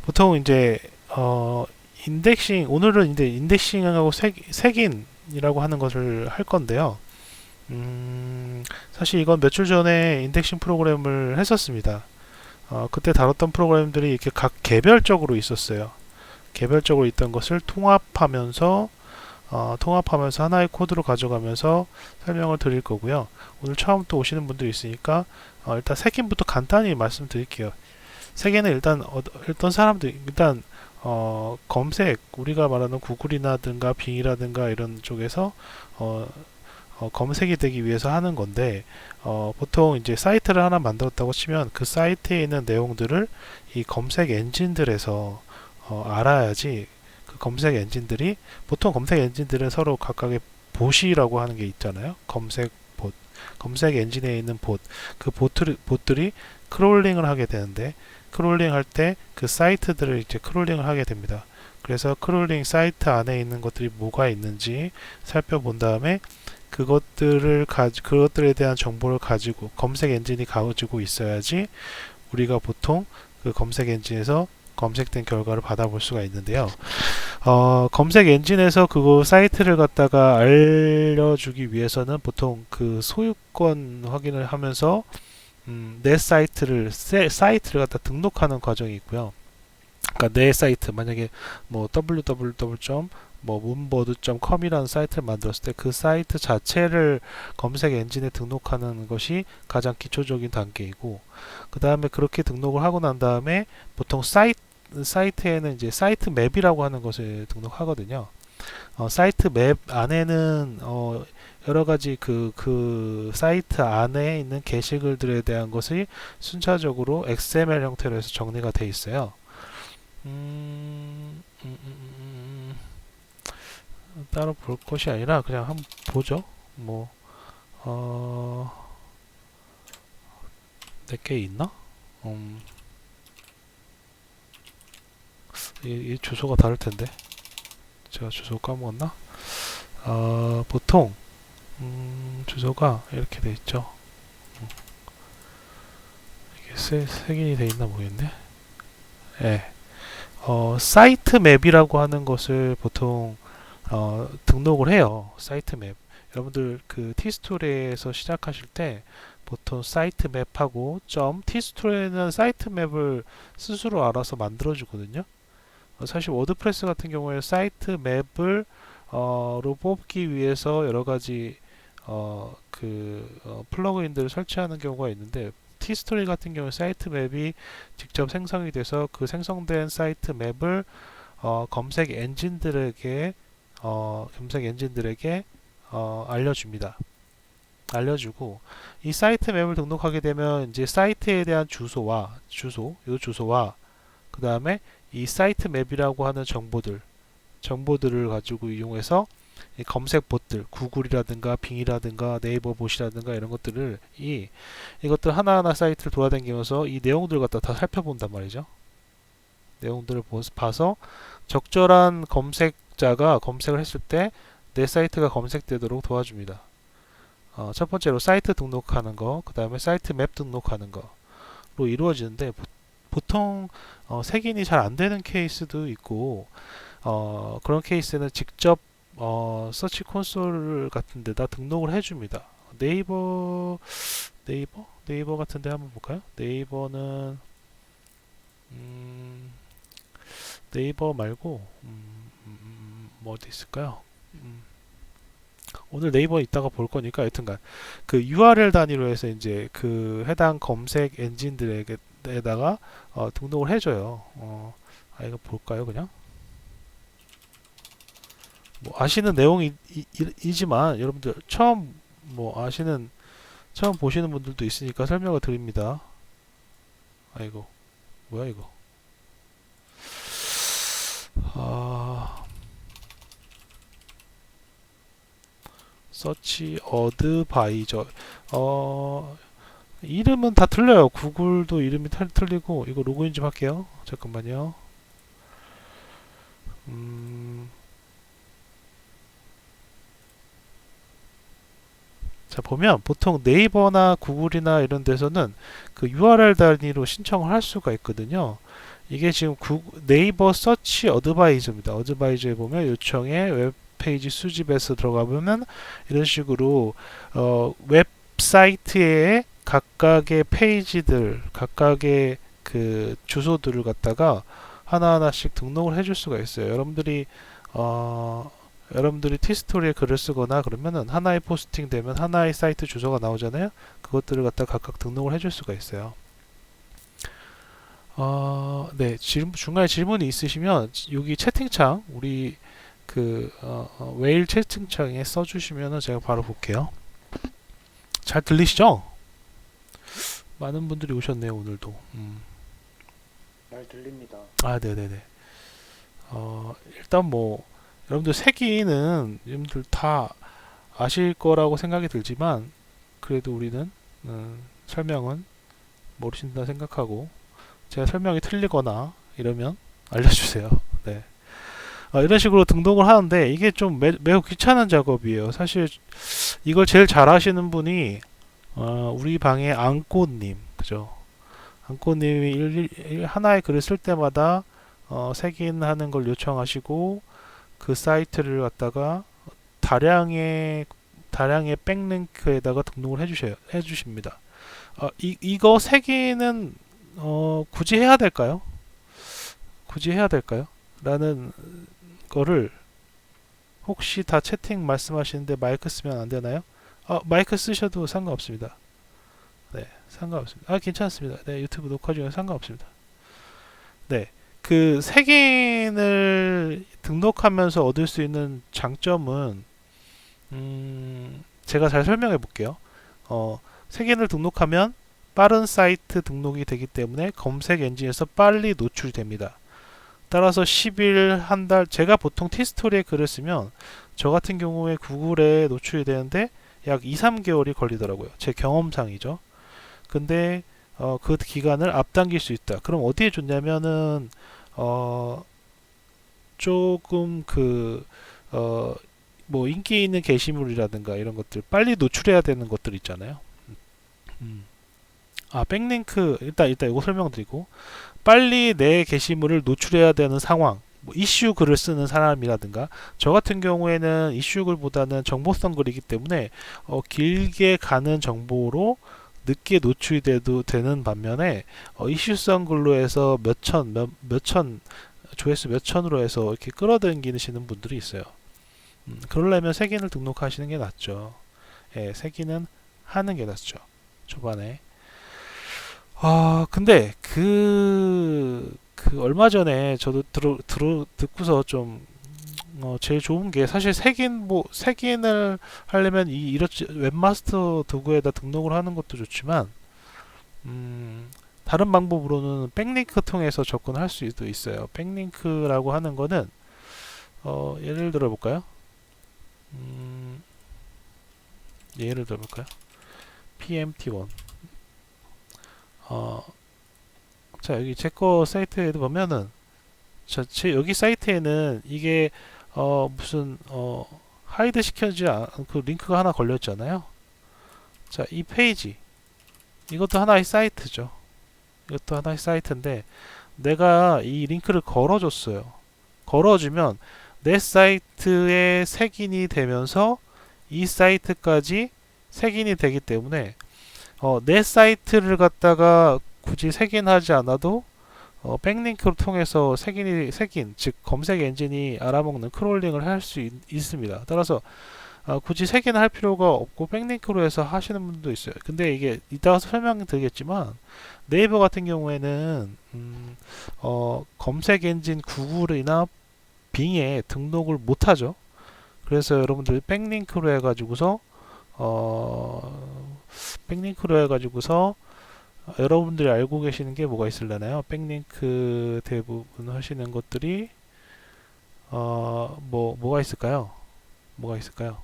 보통 이제 인덱싱 오늘은 이제 인덱싱하고 색인이라고 하는 것을 할 건데요. 사실 이건 며칠 전에 인덱싱 프로그램을 했었습니다. 그때 다뤘던 프로그램들이 이렇게 각 개별적으로 있었어요. 개별적으로 있던 것을 통합하면서 하나의 코드로 가져가면서 설명을 드릴 거고요. 오늘 처음 또 오시는 분들이 있으니까 일단 색인부터 간단히 말씀드릴게요. 색에는 일단 어떤 사람들 일단 검색 우리가 말하는 구글이라든가 빙이라든가 이런 쪽에서 어, 검색이 되기 위해서 하는 건데 보통 이제 사이트를 하나 만들었다고 치면 그 사이트에 있는 내용들을 이 검색 엔진들에서 알아야지 그 검색 엔진들이 보통 검색 엔진들은 서로 각각의 봇이라고 하는 게 있잖아요. 검색 엔진에 있는 그 봇들이 크롤링을 하게 되는데 크롤링 할 때 그 사이트들을 이제 크롤링을 하게 됩니다. 그래서 크롤링 사이트 안에 있는 것들이 뭐가 있는지 살펴본 다음에 그것들에 대한 정보를 가지고 검색 엔진이 가지고 있어야지 우리가 보통 그 검색 엔진에서 검색된 결과를 받아볼 수가 있는데요. 검색 엔진에서 그거 사이트를 갖다가 알려주기 위해서는 보통 그 소유권 확인을 하면서 내 사이트를 갖다 등록하는 과정이 있고요. 그러니까 내 사이트 만약에 뭐 www. 뭐 moonbird.com이라는 사이트를 만들었을 때 그 사이트 자체를 검색 엔진에 등록하는 것이 가장 기초적인 단계이고 그 다음에 그렇게 등록을 하고 난 다음에 보통 사이트에는 이제 사이트 맵이라고 하는 것을 등록하거든요. 사이트 맵 안에는 여러 가지 그 사이트 안에 있는 게시글들에 대한 것이 순차적으로 XML 형태로 해서 정리가 돼 있어요. 따로 볼 것이 아니라 그냥 한번 보죠. 뭐, 내게 있나? 음, 이 주소가 다를 텐데. 제가 주소 까먹었나? 보통, 주소가 이렇게 돼 있죠. 이게 색인이 돼 있나 모르겠네. 예. 사이트 맵이라고 하는 것을 보통 등록을 해요. 사이트 맵. 여러분들 그 티스토리에서 시작하실 때 보통 사이트 맵하고 티스토리에는 사이트 맵을 스스로 알아서 만들어 주거든요. 사실 워드프레스 같은 경우에 사이트 맵을 로 뽑기 위해서 여러 가지 플러그인들을 설치하는 경우가 있는데 티스토리 같은 경우 사이트 맵이 직접 생성이 돼서 그 생성된 사이트 맵을 검색 엔진들에게 알려줍니다. 알려주고 이 사이트 맵을 등록하게 되면 이제 사이트에 대한 주소와 그 다음에 이 사이트 맵이라고 하는 정보들을 가지고 이용해서 이 검색 봇들, 구글이라든가 빙이라든가 네이버 봇이라든가 이런 것들을 이것들 하나하나 사이트를 돌아다니면서 이 내용들을 갖다 다 살펴본단 말이죠. 내용들을 봐서 적절한 검색자가 검색을 했을 때 내 사이트가 검색되도록 도와줍니다. 첫 번째로 사이트 등록하는 거, 그 다음에 사이트 맵 등록하는 거로 이루어지는데 보통 색인이 잘 안 되는 케이스도 있고 그런 케이스는 직접 서치 콘솔 같은 데다 등록을 해줍니다. 네이버 같은데 한번 볼까요? 네이버 말고 뭐 어디 있을까요? 오늘 네이버 이따가 볼 거니까 여튼간 그 URL 단위로 해서 이제 그 해당 검색 엔진들에다가 등록을 해줘요. 이거 볼까요, 그냥? 뭐 아시는 내용이지만 여러분들 처음 보시는 분들도 있으니까 설명을 드립니다. 아이고 뭐야 이거? 아, 서치 어드바이저 이름은 다 틀려요. 구글도 이름이 틀리고 이거 로그인 좀 할게요. 잠깐만요. 자, 보면 보통 네이버나 구글이나 이런 데서는 그 URL 단위로 신청을 할 수가 있거든요. 이게 지금 네이버 서치 어드바이저입니다. 어드바이저에 보면 요청에 웹페이지 수집에서 들어가보면 이런 식으로 웹사이트의 각각의 페이지들, 각각의 그 주소들을 갖다가 하나하나씩 등록을 해줄 수가 있어요. 여러분들이 티스토리에 글을 쓰거나 그러면은 하나의 포스팅 되면 하나의 사이트 주소가 나오잖아요. 그것들을 갖다 각각 등록을 해줄 수가 있어요. 네, 중간에 질문이 있으시면 여기 채팅창 우리 그 웨일 채팅창에 써주시면은 제가 바로 볼게요. 잘 들리시죠? 많은 분들이 오셨네요 오늘도. 잘 들립니다. 아, 네네네. 일단 뭐 여러분들 세기는 여러분들 다 아실 거라고 생각이 들지만 그래도 우리는 설명은 모르신다 생각하고 제가 설명이 틀리거나 이러면 알려주세요. 네. 이런 식으로 등록을 하는데 이게 좀 매우 귀찮은 작업이에요. 사실 이걸 제일 잘 하시는 분이 우리 방의 앙꼬님, 그죠? 앙꼬님이 하나의 글을 쓸 때마다 색인하는 걸 요청하시고 그 사이트를 갖다가 다량의 백링크에다가 등록을 해주십니다. 이거 색인은 굳이 해야 될까요? 굳이 해야 될까요? 라는 거를 혹시 다 채팅 말씀하시는데 마이크 쓰면 안 되나요? 마이크 쓰셔도 상관없습니다. 네, 상관없습니다. 괜찮습니다. 네, 유튜브 녹화 중에 상관없습니다. 네, 그 색인을 등록하면서 얻을 수 있는 장점은 제가 잘 설명해 볼게요. 색인을 등록하면 빠른 사이트 등록이 되기 때문에 검색 엔진에서 빨리 노출이 됩니다. 따라서 10일, 한 달, 제가 보통 티스토리에 글을 쓰면 저 같은 경우에 구글에 노출이 되는데 약 2, 3개월이 걸리더라고요. 제 경험상이죠. 근데 그 기간을 앞당길 수 있다. 그럼 어디에 좋냐면은 조금 뭐 인기 있는 게시물이라든가 이런 것들 빨리 노출해야 되는 것들 있잖아요. 백링크 일단 이거 설명드리고 빨리 내 게시물을 노출해야 되는 상황, 뭐 이슈 글을 쓰는 사람이라든가 저 같은 경우에는 이슈 글보다는 정보성 글이기 때문에 길게 가는 정보로 늦게 노출이 되는 반면에 이슈성 글로 해서 몇천 조회수 몇천으로 해서 이렇게 끌어당기시는 분들이 있어요. 그러려면 색인을 등록하시는 게 낫죠. 예, 색인은 하는 게 낫죠. 초반에. 근데 얼마 전에 저도 듣고서 좀 제일 좋은 게 사실 색인을 하려면 이렇지 웹마스터 도구에다 등록을 하는 것도 좋지만 다른 방법으로는 백링크 통해서 접근할 수도 있어요. 백링크라고 하는 거는 예를 들어 볼까요? 예를 들어 볼까요? PMT1 자, 여기 제 거 사이트에도 보면은 여기 사이트에는 이게 무슨 하이드 시켜지 그 링크가 하나 걸려 있잖아요. 자, 이 페이지 이것도 하나의 사이트죠. 이것도 하나의 사이트인데 내가 이 링크를 걸어줬어요. 걸어주면 내 사이트에 색인이 되면서 이 사이트까지 색인이 되기 때문에 내 사이트를 갖다가 굳이 색인하지 않아도 백링크를 통해서 색인, 즉 검색 엔진이 알아먹는 크롤링을 할 수 있습니다. 따라서 굳이 색인을 할 필요가 없고 백링크로 해서 하시는 분도 있어요. 근데 이게 이따가 설명드리겠지만 네이버 같은 경우에는 검색 엔진 구글이나 빙에 등록을 못하죠. 그래서 여러분들 백링크로 해가지고서 여러분들이 알고 계시는 게 뭐가 있을려나요? 백링크 대부분 하시는 것들이 뭐가 있을까요? 뭐가 있을까요?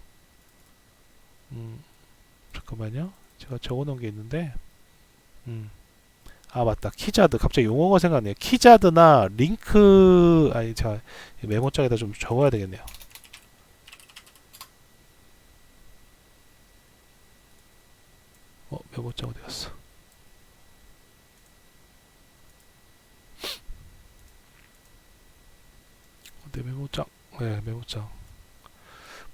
잠깐만요. 제가 적어놓은 게 있는데 맞다. 키자드. 갑자기 용어가 생각나네요. 키자드나 링크 제가 메모장에다 좀 적어야 되겠네요. 메모장 어디 갔어? 내 메모장. 네, 메모장.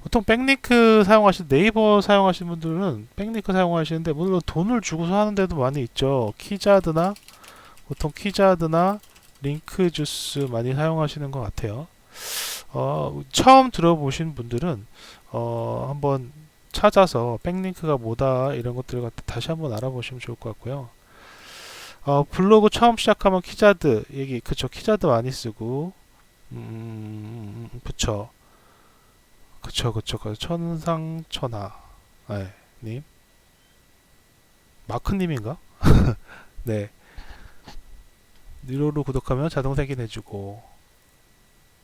보통 백링크 사용하시는 네이버 사용하시는 분들은 백링크 사용하시는데 물론 돈을 주고서 하는 데도 많이 있죠. 키자드나 보통 키자드나 링크 주스 많이 사용하시는 것 같아요. 처음 들어보신 분들은 한번 찾아서 백링크가 뭐다 이런 것들을 갖다 다시 한번 알아보시면 좋을 것 같고요. 블로그 처음 시작하면 키자드 얘기 그쵸 키자드 많이 쓰고 그쵸 그쵸 천상천하 네, 님 마크님인가? 네 유료로 구독하면 자동 생긴해주고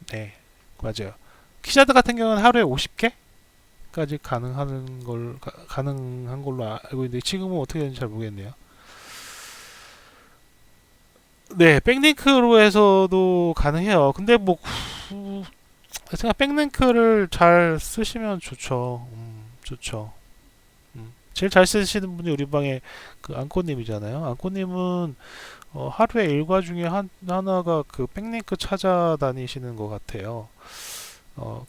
네 맞아요. 키자드 같은 경우는 하루에 50개까지 가능한 걸로 알고 있는데 지금은 어떻게 되는지 잘 모르겠네요. 네, 백링크로 해서도 가능해요. 근데 뭐 생각 백링크를 잘 쓰시면 좋죠. 좋죠. 제일 잘 쓰시는 분이 우리 방에 그 안코님이잖아요. 안코님은 하루에 일과 중에 하나가 그 백링크 찾아다니시는 것 같아요.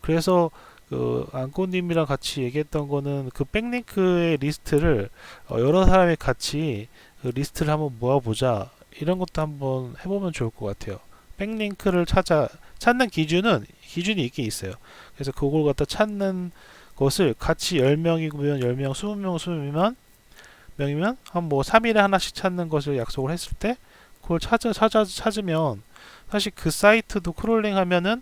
그래서 그 안코님이랑 같이 얘기했던 거는 그 백링크의 리스트를 여러 사람이 같이 그 리스트를 한번 모아보자. 이런 것도 한번 해보면 좋을 것 같아요. 백링크를 찾는 기준이 있긴 있어요. 그래서 그걸 갖다 찾는 것을 같이 10명이면 10명, 20명, 20명이면 한 뭐 3일에 하나씩 찾는 것을 약속을 했을 때 그걸 찾으면 사실 그 사이트도 크롤링 하면은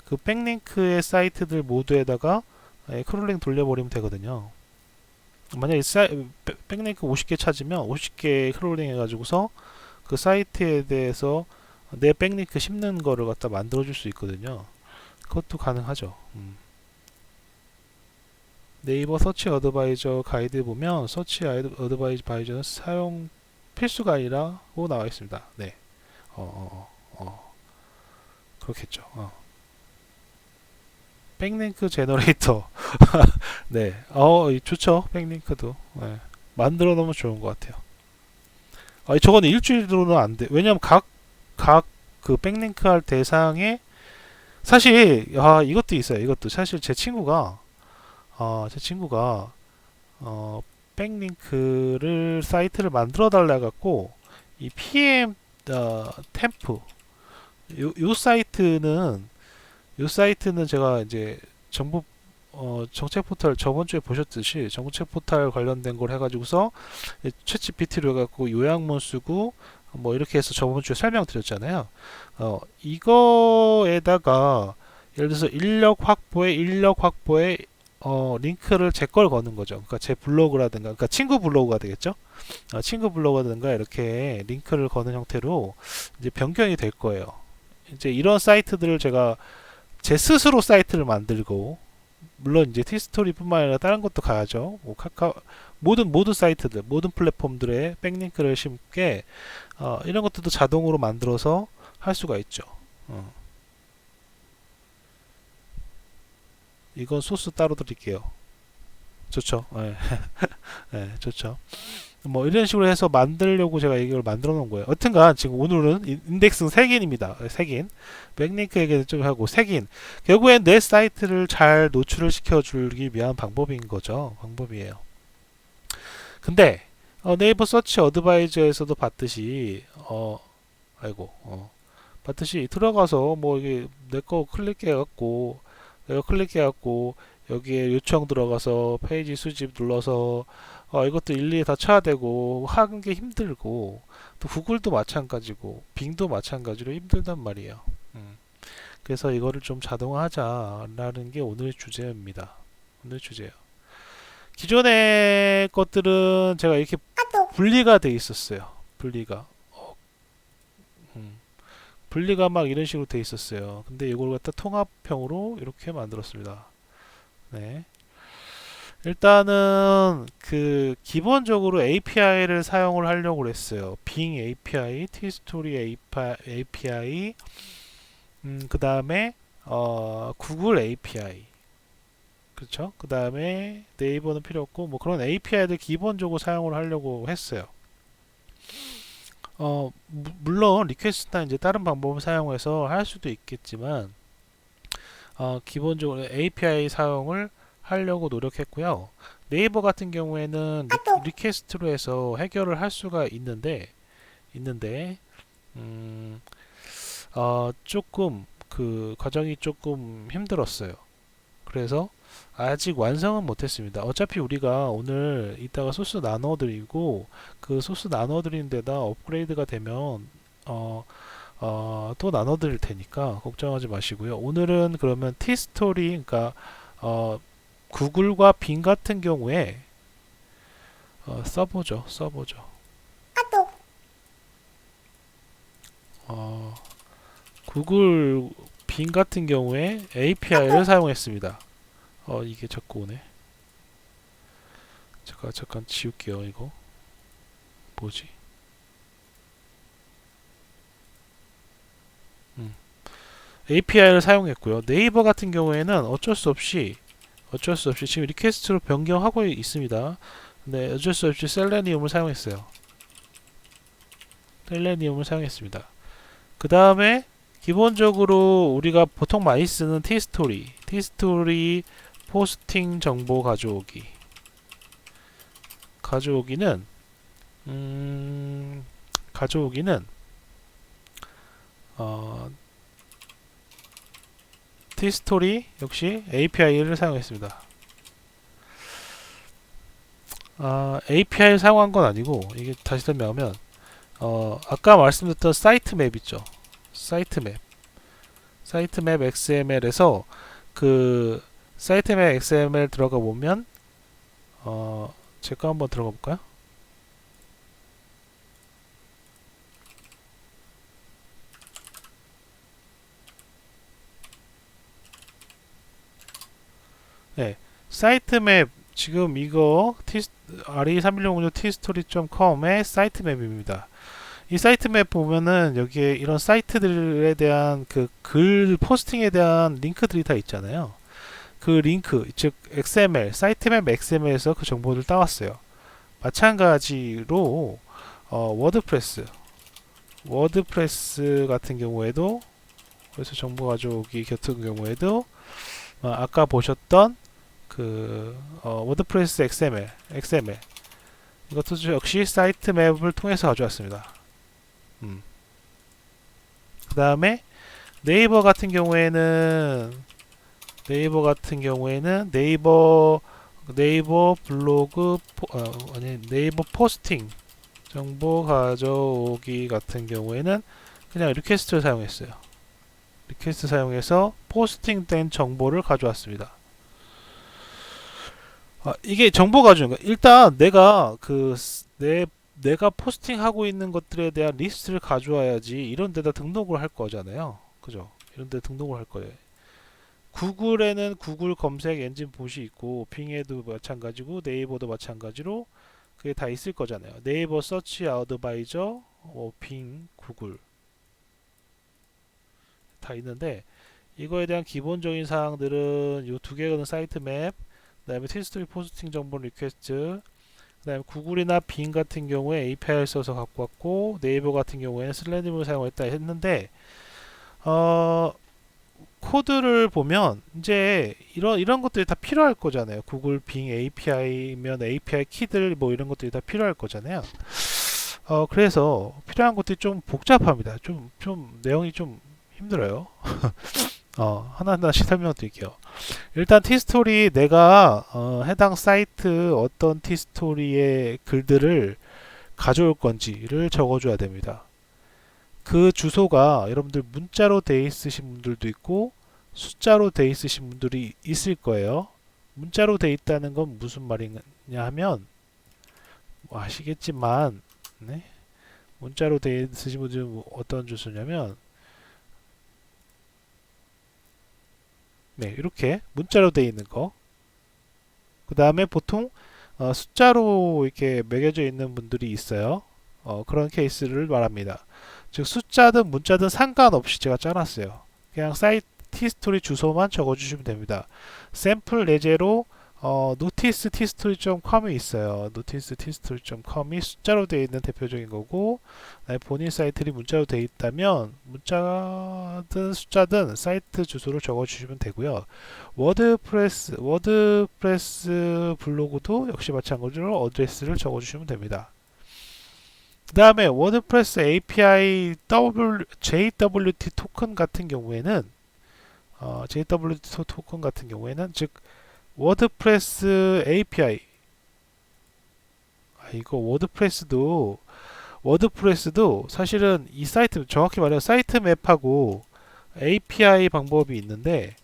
그 백링크의 사이트들 모두에다가 크롤링 돌려버리면 되거든요. 만약에 백링크 50개 찾으면 50개 크롤링 해가지고서 그 사이트에 대해서 내 백링크 심는 거를 갖다 만들어줄 수 있거든요. 그것도 가능하죠. 네이버 서치 어드바이저 가이드 보면 서치 어드바이저는 사용 필수가 아니라고 나와 있습니다. 네. 그렇겠죠. 백링크 제너레이터. 네. 좋죠. 백링크도. 네. 만들어 놓으면 좋은 것 같아요. 저거는 일주일로는 안 돼. 왜냐면 각 그 백링크 할 대상에 사실 이것도 있어요. 이것도 사실 제 친구가 백링크를 사이트를 만들어 달라 갖고 이 PM 템프 요 사이트는 제가 이제 정책 포털 저번 주에 보셨듯이 정책 포털 관련된 걸 해가지고서 챗GPT로 해갖고 요약문 쓰고 뭐 이렇게 해서 저번 주에 설명드렸잖아요. 이거에다가 예를 들어서 인력 확보에 링크를 제 걸 거는 거죠. 그러니까 제 블로그라든가, 그러니까 친구 블로그가 되겠죠. 친구 블로그라든가 이렇게 링크를 거는 형태로 이제 변경이 될 거예요. 이제 이런 사이트들을 제가 제 스스로 사이트를 만들고 물론 이제 티스토리뿐만 아니라 다른 것도 가야죠. 뭐 모든 사이트들, 모든 플랫폼들의 백링크를 심게 이런 것들도 자동으로 만들어서 할 수가 있죠. 이건 소스 따로 드릴게요. 좋죠. 네. 네, 좋죠. 뭐 이런 식으로 해서 만들려고 제가 이걸 만들어 놓은 거예요. 여튼간 지금 오늘은 인덱스는 3개입니다. 3개. 백링크 얘기를 좀 하고 3개. 결국엔 내 사이트를 잘 노출을 시켜주기 위한 방법인 거죠. 방법이에요. 근데 네이버 서치 어드바이저에서도 봤듯이 봤듯이 들어가서 뭐 이게 내 거 클릭해갖고 내가 클릭해갖고 여기에 요청 들어가서 페이지 수집 눌러서 이것도 일일이 다 쳐야 되고 하는 게 힘들고 또 구글도 마찬가지고 빙도 마찬가지로 힘들단 말이에요. 그래서 이거를 좀 자동화하자라는 게 오늘의 주제입니다. 오늘 주제예요. 기존의 것들은 제가 이렇게 분리가 돼 있었어요. 분리가 막 이런 식으로 돼 있었어요. 근데 이걸 갖다 통합형으로 이렇게 만들었습니다. 네. 일단은 그 기본적으로 API를 사용을 하려고 했어요. 빙 API, 티스토리 API, 그 다음에 구글 API. 그렇죠? 그 다음에 네이버는 필요 없고 뭐 그런 API들 기본적으로 사용을 하려고 했어요. 물론 리퀘스트나 이제 다른 방법을 사용해서 할 수도 있겠지만 기본적으로 API 사용을 하려고 노력했고요. 네이버 같은 경우에는 리퀘스트로 해서 해결을 할 수가 있는데 조금 그 과정이 조금 힘들었어요. 그래서 아직 완성은 못했습니다. 어차피 우리가 오늘 이따가 소스 나눠드리고 그 소스 나눠드리는 데다 업그레이드가 되면 또 나눠드릴 테니까 걱정하지 마시고요. 오늘은 그러면 티스토리, 그러니까 구글과 빙 같은 경우에 써보죠. 구글 빙 같은 경우에 API를 사용했습니다. 이게 자꾸 오네. 잠깐 지울게요. 이거 뭐지? API를 사용했고요. 네이버 같은 경우에는 어쩔 수 없이 지금 리퀘스트로 변경하고 있습니다. 근데 어쩔 수 없이 셀레니움을 사용했어요. 셀레니움을 사용했습니다. 그 다음에 기본적으로 우리가 보통 많이 쓰는 티스토리 포스팅 정보 가져오기는 티스토리 역시 API를 사용했습니다. API를 사용한 건 아니고 이게 다시 설명하면 아까 말씀드렸던 사이트 맵 있죠. 사이트 맵 XML에서 그 사이트 맵 XML 들어가 보면 제가 한번 들어가 볼까요? 네, 사이트 맵 지금 이거 re3106 tstory.com의 사이트 맵입니다. 이 사이트 맵 보면은 여기에 이런 사이트들에 대한 그 글 포스팅에 대한 링크들이 다 있잖아요. 그 링크, 즉 XML, 사이트 맵 XML에서 그 정보를 따왔어요. 마찬가지로 워드프레스 같은 경우에도 그래서 정보 가져오기 같은 경우에도 아까 보셨던 그 워드프레스 XML 이것도 역시 사이트 맵을 통해서 가져왔습니다. 그 다음에 네이버 같은 경우에는 네이버 블로그 네이버 포스팅 정보 가져오기 같은 경우에는 그냥 리퀘스트를 사용했어요. 리퀘스트 사용해서 포스팅된 정보를 가져왔습니다. 이게 정보 가져오는 거. 일단 내가 내가 포스팅하고 있는 것들에 대한 리스트를 가져와야지 이런 데다 등록을 할 거잖아요. 그죠? 이런 데 등록을 할 거예요. 구글에는 구글 검색 엔진 봇이 있고 빙에도 마찬가지고 네이버도 마찬가지로 그게 다 있을 거잖아요. 네이버 서치 어드바이저, 빙, 구글 다 있는데 이거에 대한 기본적인 사항들은 이 두 개는 사이트 맵, 그다음에 티스토리 포스팅 정보 리퀘스트, 그다음에 구글이나 빙 같은 경우에 API를 써서 갖고 왔고 네이버 같은 경우에는 슬래님을 사용했다 했는데 코드를 보면 이제 이런 것들이 다 필요할 거잖아요. 구글 빙 API면 API 키들 뭐 이런 것들이 다 필요할 거잖아요. 그래서 필요한 것들이 좀 복잡합니다. 좀 내용이 좀 힘들어요. 하나하나씩 설명드릴게요. 일단 티스토리 내가 해당 사이트 어떤 티스토리의 글들을 가져올 건지를 적어줘야 됩니다. 그 주소가 여러분들 문자로 돼 있으신 분들도 있고 숫자로 돼 있으신 분들이 있을 거예요. 문자로 돼 있다는 건 무슨 말이냐 하면 뭐 아시겠지만 네? 문자로 돼 있으신 분들은 어떤 주소냐면 네, 이렇게 문자로 돼 있는 거. 그 다음에 보통 숫자로 이렇게 매겨져 있는 분들이 있어요. 그런 케이스를 말합니다. 즉 숫자든 문자든 상관없이 제가 짜놨어요. 그냥 사이트 t스토리 주소만 적어주시면 됩니다. 샘플 예제로 notice tstory.com이 있어요. notice tstory.com이 숫자로 되어 있는 대표적인 거고, 본인 사이트이 문자로 되어 있다면 문자든 숫자든 사이트 주소를 적어주시면 되고요. 워드프레스 블로그도 역시 마찬가지로 어드레스를 적어주시면 됩니다. 그 다음에 워드프레스 API JWT 토큰 같은 경우에는 즉 워드프레스 API 이거 워드프레스도 사실은 이 사이트 정확히 말해서 사이트 맵하고 API 방법이 있는데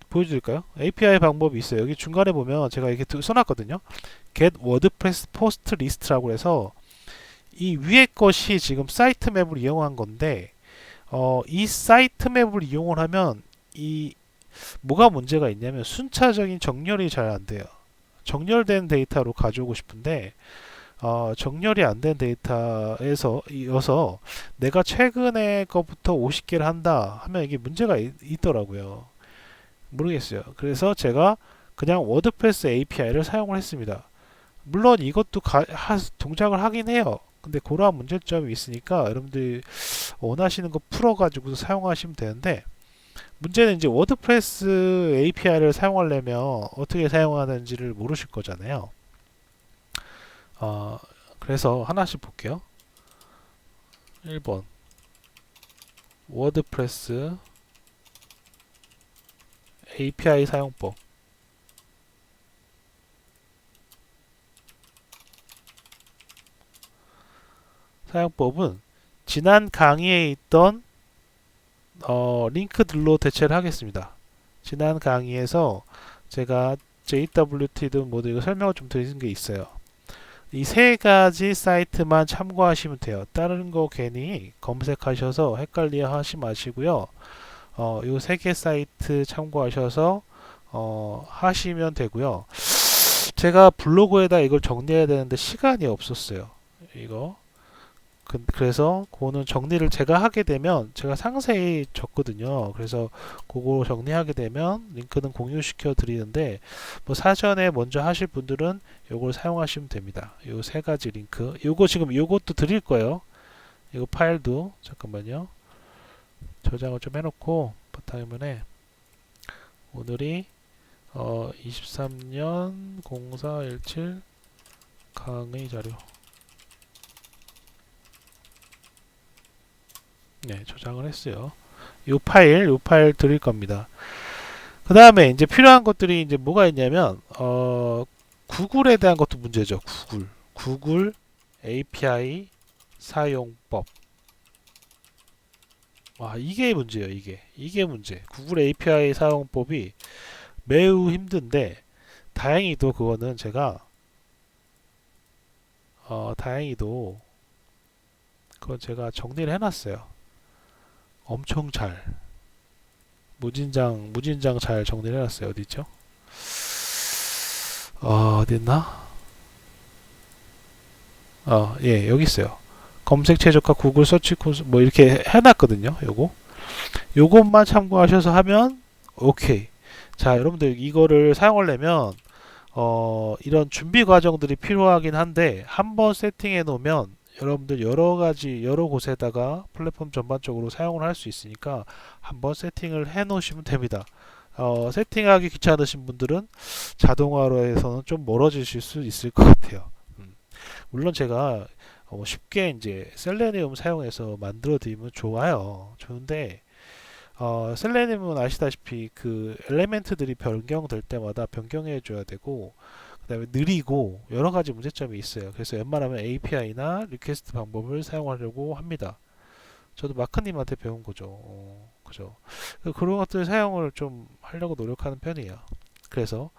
보여드릴까요? API 방법이 있어요. 여기 중간에 보면 제가 이렇게 써놨거든요. get WordPress post list라고 해서 이 위에 것이 지금 사이트 맵을 이용한 건데 이 사이트 맵을 이용을 하면 이 뭐가 문제가 있냐면 순차적인 정렬이 잘 안 돼요. 정렬된 데이터로 가져오고 싶은데 정렬이 안 된 데이터에서 이어서 내가 최근에 거부터 50개를 한다 하면 이게 문제가 있더라고요. 모르겠어요. 그래서 제가 그냥 워드프레스 API를 사용을 했습니다. 물론 이것도 동작을 하긴 해요. 근데 그러한 문제점이 있으니까 여러분들이 원하시는 거 풀어가지고 사용하시면 되는데, 문제는 이제 워드프레스 API를 사용하려면 어떻게 사용하는지를 모르실 거잖아요. 그래서 하나씩 볼게요. 1번 워드프레스 API 사용법. 사용법은 지난 강의에 있던 링크들로 대체를 하겠습니다. 지난 강의에서 제가 JWT든 뭐든 이거 설명을 좀 드린 게 있어요. 이 세 가지 사이트만 참고하시면 돼요. 다른 거 괜히 검색하셔서 헷갈려 하지 마시고요. 이 세 개 사이트 참고하셔서 하시면 되고요. 제가 블로그에다 이걸 정리해야 되는데 시간이 없었어요. 이거 그래서 그거는 정리를 제가 하게 되면 제가 상세히 적거든요. 그래서 그거 정리하게 되면 링크는 공유시켜 드리는데, 뭐 사전에 먼저 하실 분들은 요걸 사용하시면 됩니다. 요 세 가지 링크. 요거 지금 요것도 드릴 거예요. 이거 파일도 잠깐만요. 저장을 좀 해놓고 바탕화면에 오늘이 23년 0417 강의 자료. 네, 저장을 했어요. 요 파일 드릴 겁니다. 그 다음에 이제 필요한 것들이 이제 뭐가 있냐면, 구글에 대한 것도 문제죠. 구글 API 사용법. 이게 문제예요. 이게 문제. 구글 API 사용법이 매우 힘든데, 다행히도 그거는 제가, 그건 제가 정리를 해놨어요. 엄청 잘 무진장 잘 정리를 해놨어요. 어디있죠? 어디있나? 예, 여기 있어요. 검색 최저가 구글 서치 콘솔 뭐 이렇게 해놨거든요. 요것만 참고하셔서 하면 오케이. 자, 여러분들 이거를 사용하려면 이런 준비 과정들이 필요하긴 한데, 한번 세팅해 놓으면 여러분들 여러 곳에다가 플랫폼 전반적으로 사용을 할 수 있으니까 한번 세팅을 해 놓으시면 됩니다. 세팅하기 귀찮으신 분들은 자동화로 해서는 좀 멀어지실 수 있을 것 같아요. 물론 제가 쉽게 이제 셀레니움 사용해서 만들어 드리면 좋은데, 셀레니움은 아시다시피 그 엘리멘트들이 변경될 때마다 변경해 줘야 되고, 그 다음에 느리고 여러 가지 문제점이 있어요. 그래서 웬만하면 API나 리퀘스트 방법을 사용하려고 합니다. 저도 마크님한테 배운 거죠. 그죠. 그런 것들 사용을 좀 하려고 노력하는 편이에요. 그래서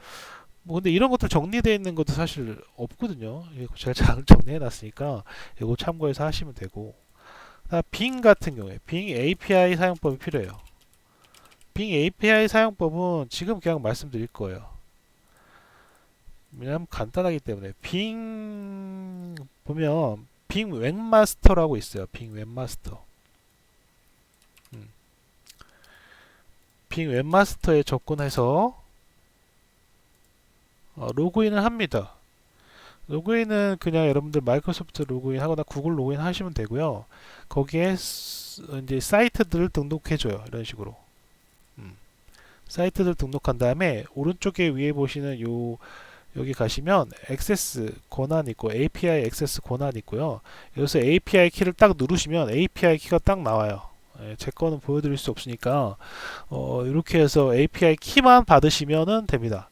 뭐 근데 이런 것들 정리되어 있는 것도 사실 없거든요. 제가 잘 정리해 놨으니까 이거 참고해서 하시면 되고, 빙 같은 경우에 빙 API 사용법이 필요해요. 빙 API 사용법은 지금 그냥 말씀드릴 거예요. 왜냐면 간단하기 때문에. 빙 보면 빙 웹마스터라고 있어요. 빙 웹마스터. 빙 웹마스터에 접근해서 로그인을 합니다. 로그인은 그냥 여러분들 마이크로소프트 로그인 하거나 구글 로그인 하시면 되고요. 거기에 이제 사이트들을 등록해줘요. 이런 식으로. 사이트들 등록한 다음에 오른쪽에 위에 보시는 여기 가시면 액세스 권한 있고 API 액세스 권한 있고요. 여기서 API 키를 딱 누르시면 API 키가 딱 나와요. 제 거는 보여드릴 수 없으니까 이렇게 해서 API 키만 받으시면 됩니다.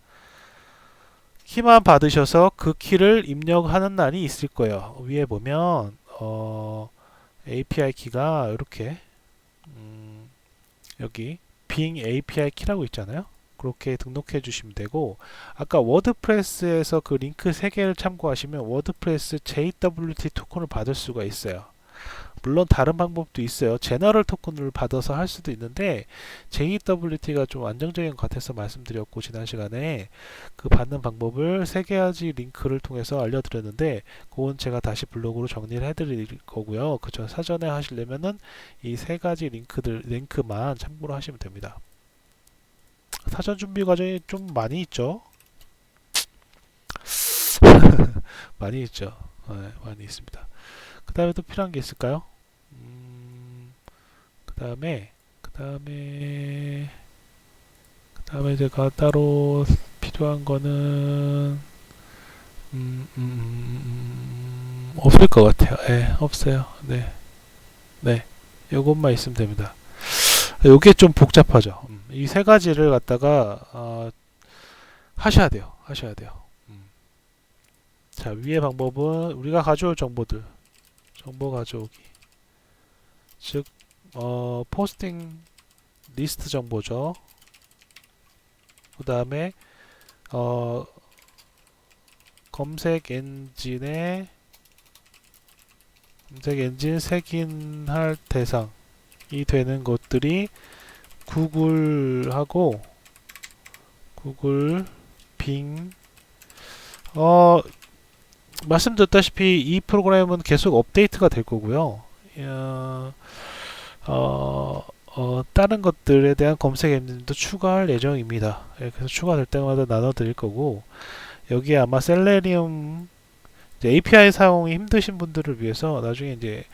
키만 받으셔서 그 키를 입력하는 난이 있을 거예요. 위에 보면 API 키가 이렇게 여기 빙 API 키라고 있잖아요. 그렇게 등록해 주시면 되고, 아까 워드프레스에서 그 링크 3개를 참고하시면 워드프레스 JWT 토큰을 받을 수가 있어요. 물론 다른 방법도 있어요. 제너럴 토큰을 받아서 할 수도 있는데 JWT가 좀 안정적인 것 같아서 말씀드렸고, 지난 시간에 그 받는 방법을 3가지 링크를 통해서 알려드렸는데 그건 제가 다시 블로그로 정리를 해드릴 거고요. 그저 사전에 하시려면은 이 3가지 링크만 참고로 하시면 됩니다. 사전 준비 과정이 좀 많이 있죠. 많이 있죠. 네, 많이 있습니다. 그 다음에 또 필요한 게 있을까요? 그 다음에 제가 따로 필요한 거는 없을 것 같아요. 네, 없어요. 네, 네, 요것만 있으면 됩니다. 요게 좀 복잡하죠. 이 3가지를 갖다가 하셔야 돼요. 자, 위의 방법은 우리가 가져올 정보들, 정보 가져오기, 즉 포스팅 리스트 정보죠. 그 다음에 검색 엔진 색인할 대상이 되는 것들이 구글, 빙, 말씀드렸다시피 이 프로그램은 계속 업데이트가 될 거고요. 다른 것들에 대한 검색 엔진도 추가할 예정입니다. 그래서 추가될 때마다 나눠 드릴 거고, 여기에 아마 셀레니움 API 사용이 힘드신 분들을 위해서 나중에 이제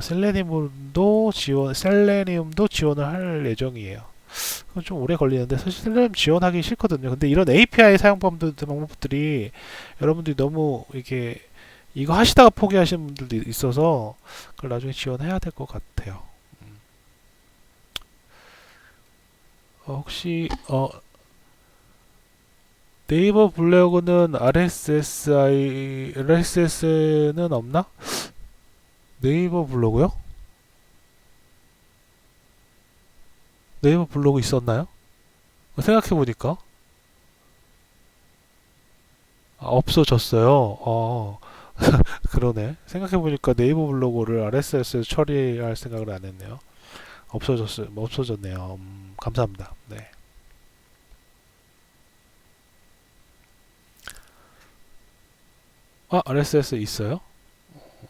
셀레니움도 지원을 할 예정이에요. 그건 좀 오래 걸리는데 사실 셀레니움 지원하기 싫거든요. 근데 이런 API 사용 방법들이 여러분들이 너무 이게 이거 하시다가 포기하시는 분들도 있어서 그걸 나중에 지원해야 될 것 같아요. 혹시 네이버 블로그는 RSS는 없나? 네이버 블로그요? 네이버 블로그 있었나요? 생각해보니까 없어졌어요. 그러네. 생각해보니까 네이버 블로그를 RSS 처리할 생각을 안 했네요. 없어졌네요. 감사합니다. 네. RSS 있어요?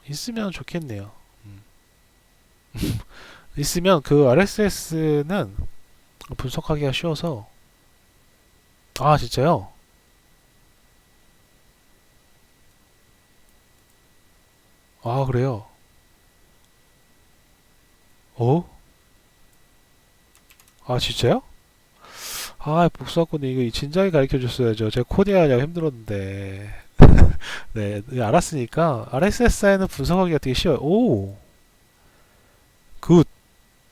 있으면 좋겠네요. 있으면 그 RSS는 분석하기가 쉬워서. 진짜요? 그래요? 진짜요? 복수학군이 이거 진작에 가르쳐 줬어야죠. 제가 코딩하느라 힘들었는데. 네, 알았으니까 RSS에는 분석하기가 되게 쉬워요. 굿,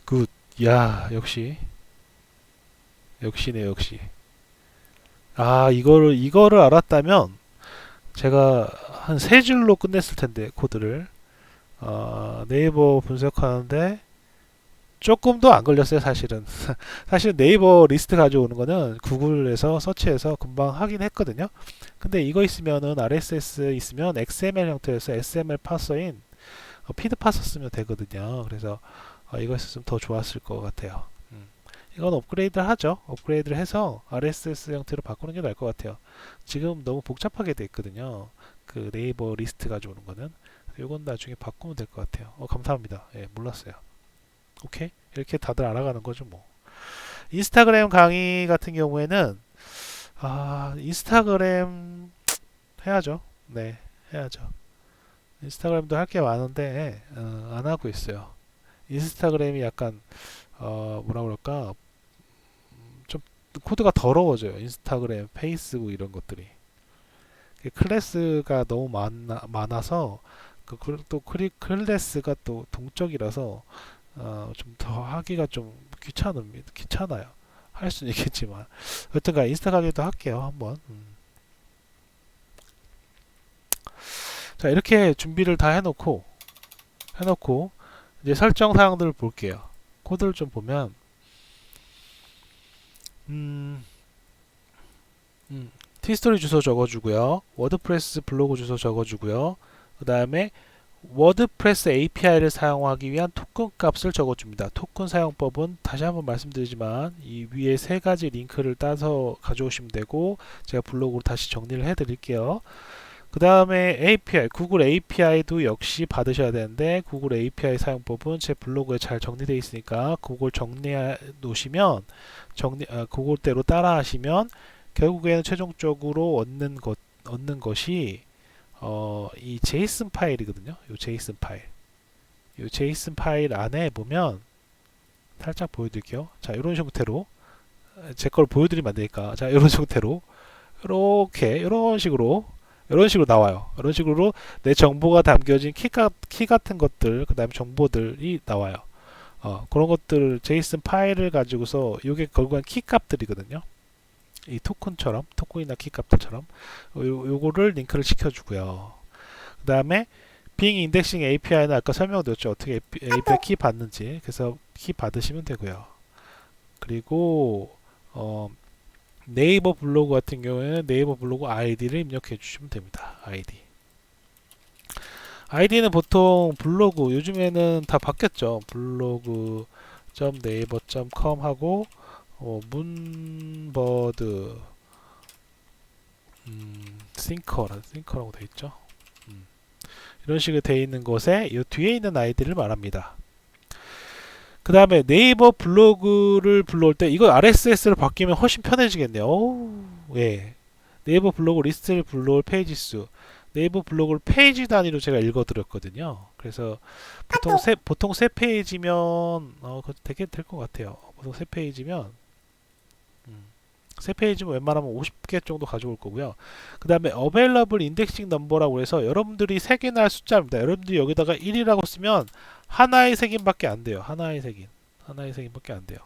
굿. 야, 역시네, 역시. 이거를 알았다면 제가 한 3줄로 끝냈을 텐데, 코드를. 네이버 분석하는데 조금도 안 걸렸어요, 사실은. 사실 네이버 리스트 가져오는 거는 구글에서 서치해서 금방 하긴 했거든요. 근데 이거 있으면은 RSS 있으면 XML 형태에서 XML 파서인 피드 파서 쓰면 되거든요. 그래서 이거 있었으면 더 좋았을 것 같아요. 이건 업그레이드를 하죠. 업그레이드를 해서 RSS 형태로 바꾸는 게 나을 것 같아요. 지금 너무 복잡하게 돼 있거든요. 그 네이버 리스트 가져오는 거는. 이건 나중에 바꾸면 될 것 같아요. 감사합니다. 예, 몰랐어요. 오케이? 이렇게 다들 알아가는 거죠, 뭐. 인스타그램 강의 같은 경우에는 인스타그램 해야죠. 네, 해야죠. 인스타그램도 할 게 많은데 안 하고 있어요. 인스타그램이 약간 뭐라 그럴까 좀 코드가 더러워져요. 인스타그램, 페이스북 이런 것들이 클래스가 너무 많아서 또 클래스가 또 동적이라서 좀 더 하기가 좀 귀찮아요. 할 수는 있겠지만 여튼간 인스타 강의도 할게요 한번. 자 이렇게 준비를 다 해놓고 이제 설정 사항들을 볼게요. 코드를 좀 보면 티스토리 주소 적어주고요. 워드프레스 블로그 주소 적어주고요. 그 다음에 워드프레스 API를 사용하기 위한 토큰 값을 적어줍니다. 토큰 사용법은 다시 한번 말씀드리지만 이 위에 세 가지 링크를 따서 가져오시면 되고 제가 블로그로 다시 정리를 해드릴게요. 그 다음에 API, 구글 API도 역시 받으셔야 되는데 구글 API 사용법은 제 블로그에 잘 정리되어 있으니까 그걸 정리해 놓으시면 그걸대로 따라 하시면 결국에는 최종적으로 얻는 것이 이 제이슨 파일이거든요. 이 제이슨 파일 안에 보면 살짝 보여드릴게요. 자, 이런 형태로 제 걸 보여드리면 안 되니까 자, 이런 형태로 이런 식으로 나와요. 이런 식으로 내 정보가 담겨진 키 같은 것들, 그 다음에 정보들이 나와요. 그런 것들 제이슨 파일을 가지고서 이게 결국엔 키 값들이거든요. 이 토큰이나 키 값들처럼 요거를 링크를 시켜주고요. 그 다음에 빙 인덱싱 API는 아까 설명드렸죠. 어떻게 API 키 받는지. 그래서 키 받으시면 되고요. 그리고 네이버 블로그 같은 경우에는 네이버 블로그 아이디를 입력해 주시면 됩니다. 아이디는 보통 블로그 요즘에는 다 바뀌었죠. 블로그.naver.com 하고 문버드 싱커라고 되어 있죠. 이런 식으로 되어 있는 곳에 이 뒤에 있는 아이디를 말합니다. 그 다음에 네이버 블로그를 불러올 때 이거 RSS로 바뀌면 훨씬 편해지겠네요. 예. 네이버 블로그 리스트를 불러올 페이지 수. 네이버 블로그를 페이지 단위로 제가 읽어드렸거든요. 그래서 보통 세 페이지면 되게 될 것 같아요. 보통 세 페이지면 웬만하면 50개 정도 가져올 거고요. 그 다음에 available indexing number라고 해서 여러분들이 색인할 숫자입니다. 여러분들이 여기다가 1이라고 쓰면 하나의 색인밖에 안 돼요. 하나의 색인밖에 안 돼요.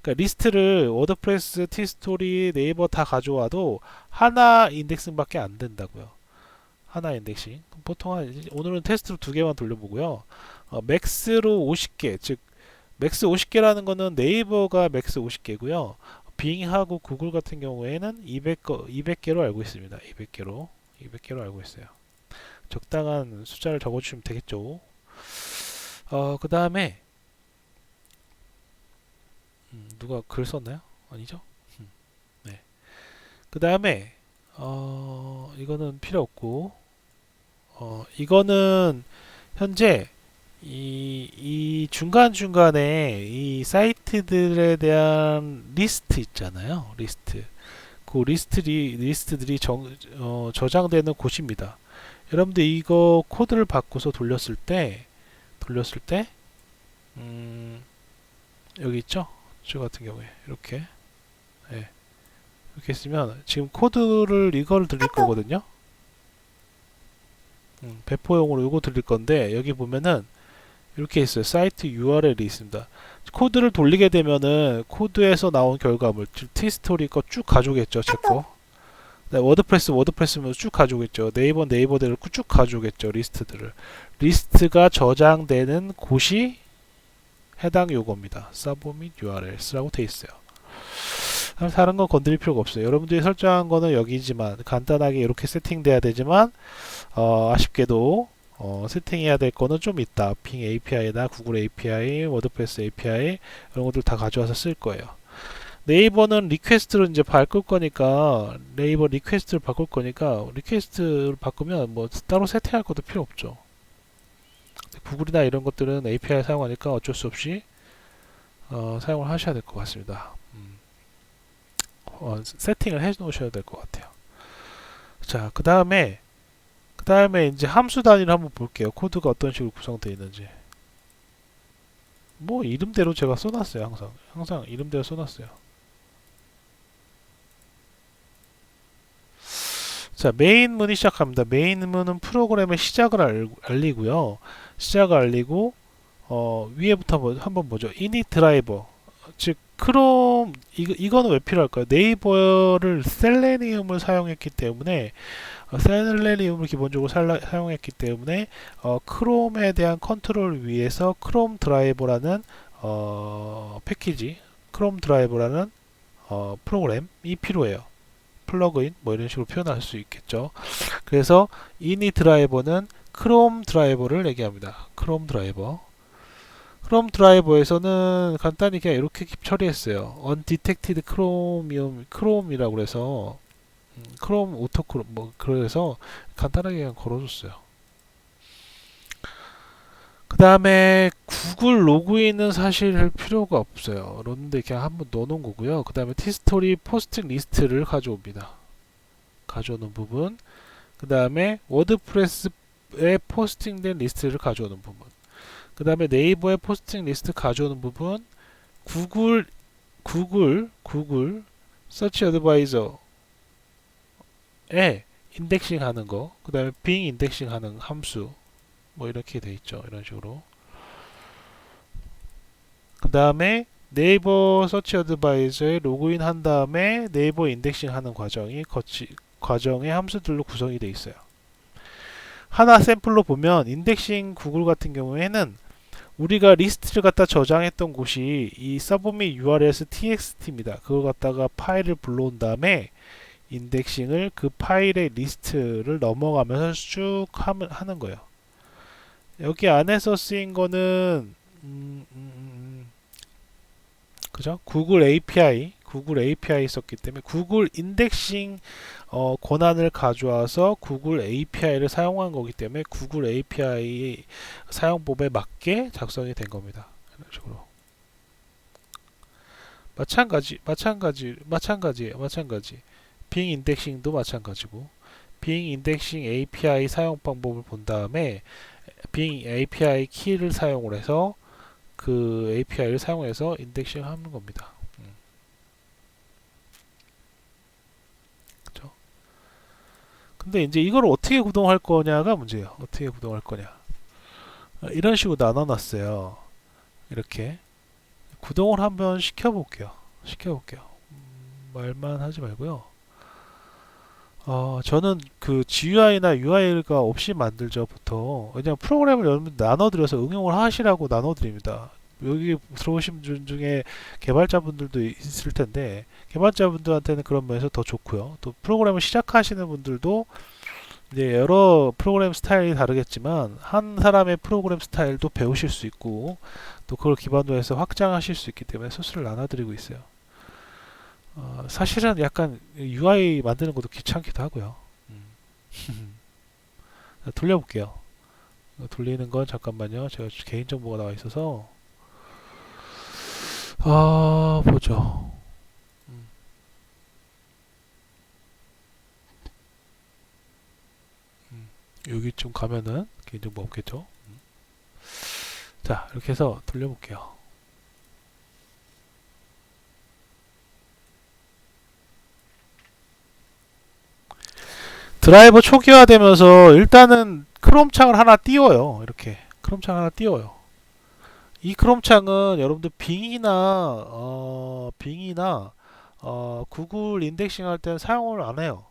그러니까 리스트를 워드프레스, 티스토리, 네이버 다 가져와도 하나 인덱싱밖에 안 된다고요. 하나 인덱싱. 보통 오늘은 테스트로 2개만 돌려보고요. 맥스로 50개, 즉 맥스 50개라는 거는 네이버가 맥스 50개고요. 빙하고 구글 같은 경우에는 200개로 알고 있습니다. 200개로 알고 있어요. 적당한 숫자를 적어주시면 되겠죠. 그 다음에 누가 글 썼나요? 아니죠? 네. 그 다음에 이거는 필요 없고 이거는 현재 이 중간중간에 이 사이트들에 대한 리스트 있잖아요. 그 리스트들이 저장되는 곳입니다. 여러분들 이거 코드를 바꿔서 돌렸을 때 여기 있죠? 저 같은 경우에 이렇게 이렇게 있으면 지금 이거를 드릴 거거든요. 배포용으로 이거 드릴 건데 여기 보면은 이렇게 있어요. 사이트 URL이 있습니다. 코드를 돌리게 되면은 코드에서 나온 결과물, 티스토리 거 쭉 가져오겠죠. 제 거. 네, 워드프레스면 쭉 가져오겠죠. 네이버대로 쭉 가져오겠죠. 리스트가 저장되는 곳이 해당 요거입니다. 서브 및 URLs라고 돼 있어요. 다른 건 건드릴 필요가 없어요. 여러분들이 설정한 거는 여기지만 간단하게 이렇게 세팅돼야 되지만 아쉽게도 세팅해야 될 거는 좀 있다. 빙 API나 구글 API, 워드프레스 API 이런 것들 다 가져와서 쓸 거예요. 네이버는 리퀘스트를 이제 바꿀 거니까 리퀘스트를 바꾸면 뭐 따로 세팅할 것도 필요 없죠. 구글이나 이런 것들은 API 사용하니까 어쩔 수 없이 사용을 하셔야 될 것 같습니다. 세팅을 해 놓으셔야 될 것 같아요. 자, 그 다음에 이제 함수 단위를 한번 볼게요. 코드가 어떤 식으로 구성되어 있는지. 뭐 이름대로 제가 써놨어요. 항상 이름대로 써놨어요. 자, 메인 문이 시작합니다. 메인 문은 프로그램의 시작을 알리고요. 시작을 알리고 위에부터 한번 보죠. init 드라이버, 즉 크롬. 이거는 왜 필요할까요? 네이버를 셀레니움을 사용했기 때문에 셀레니움을 기본적으로 사용했기 때문에 크롬에 대한 컨트롤을 위해서 크롬 드라이버라는 패키지, 크롬 드라이버라는 프로그램이 필요해요. 플러그인 뭐 이런 식으로 표현할 수 있겠죠. 그래서 init 드라이버는 크롬 드라이버를 얘기합니다. 크롬 드라이버. 크롬 드라이버에서는 간단히 그냥 이렇게 처리했어요. undetected 크롬이라고 그래서 크롬 오토 크롬 뭐 그래서 간단하게 그냥 걸어줬어요. 그 다음에 구글 로그인은 사실 할 필요가 없어요. 그런데 그냥 한번 넣어놓은 거고요. 그 다음에 티스토리 포스팅 리스트를 가져옵니다. 가져오는 부분. 그 다음에 워드프레스에 포스팅된 리스트를 가져오는 부분. 그 다음에 네이버에 포스팅 리스트 가져오는 부분. 구글 서치 어드바이저에 인덱싱 하는 거. 그 다음에 빙 인덱싱 하는 함수. 뭐 이렇게 돼 있죠. 이런 식으로. 그 다음에 네이버 서치 어드바이저에 로그인 한 다음에 네이버 인덱싱 하는 과정의 함수들로 구성이 되어 있어요. 하나 샘플로 보면 인덱싱 구글 같은 경우에는 우리가 리스트를 갖다 저장했던 곳이 이 서브밋 URLs txt입니다. 그걸 갖다가 파일을 불러온 다음에 인덱싱을 그 파일의 리스트를 넘어가면서 쭉 하는 거예요. 여기 안에서 쓰인 거는 그죠? 구글 API 썼기 때문에 구글 인덱싱 권한을 가져와서 구글 API를 사용한 거기 때문에 구글 API 사용법에 맞게 작성이 된 겁니다. 이런 식으로. 마찬가지. 빙 인덱싱도 마찬가지고, 빙 인덱싱 API 사용 방법을 본 다음에 빙 API 키를 사용을 해서 그 API를 사용해서 인덱싱 하는 겁니다. 그죠? 근데 이제 이걸 어떻게 구동할 거냐가 문제예요. 어떻게 구동할 거냐. 이런 식으로 나눠놨어요. 이렇게 구동을 한번 시켜볼게요. 말만 하지 말고요. 저는 그 GUI나 UI가 없이 만들죠, 보통. 왜냐면 프로그램을 여러분 나눠드려서 응용을 하시라고 나눠드립니다. 여기 들어오신 분 중에 개발자분들도 있을 텐데, 개발자분들한테는 그런 면에서 더 좋고요. 또 프로그램을 시작하시는 분들도 이제 여러 프로그램 스타일이 다르겠지만, 한 사람의 프로그램 스타일도 배우실 수 있고, 또 그걸 기반으로 해서 확장하실 수 있기 때문에 소스를 나눠드리고 있어요. 사실은 약간 UI 만드는 것도 귀찮기도 하고요. 돌려볼게요. 돌리는 건 잠깐만요. 제가 개인정보가 나와 있어서 보죠. 여기쯤 가면은 개인정보 없겠죠. 자, 이렇게 해서 돌려볼게요. 드라이버 초기화되면서 일단은 크롬 창을 하나 띄워요. 이렇게 크롬 창 하나 띄워요. 이 크롬 창은 여러분들 빙이나 구글 인덱싱 할 때는 사용을 안 해요.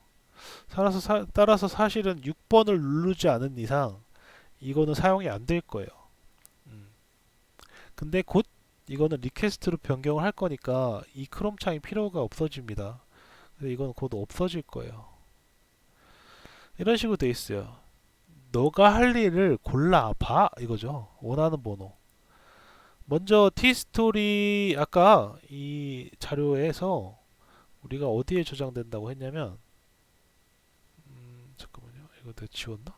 따라서 사실은 6번을 누르지 않은 이상 이거는 사용이 안 될 거예요. 근데 곧 이거는 리퀘스트로 변경을 할 거니까 이 크롬 창이 필요가 없어집니다. 그래서 이건 곧 없어질 거예요. 이런 식으로 돼 있어요. 너가 할 일을 골라봐 이거죠. 원하는 번호. 먼저 t스토리 아까 이 자료에서 우리가 어디에 저장된다고 했냐면 잠깐만요. 이거 내가 지웠나?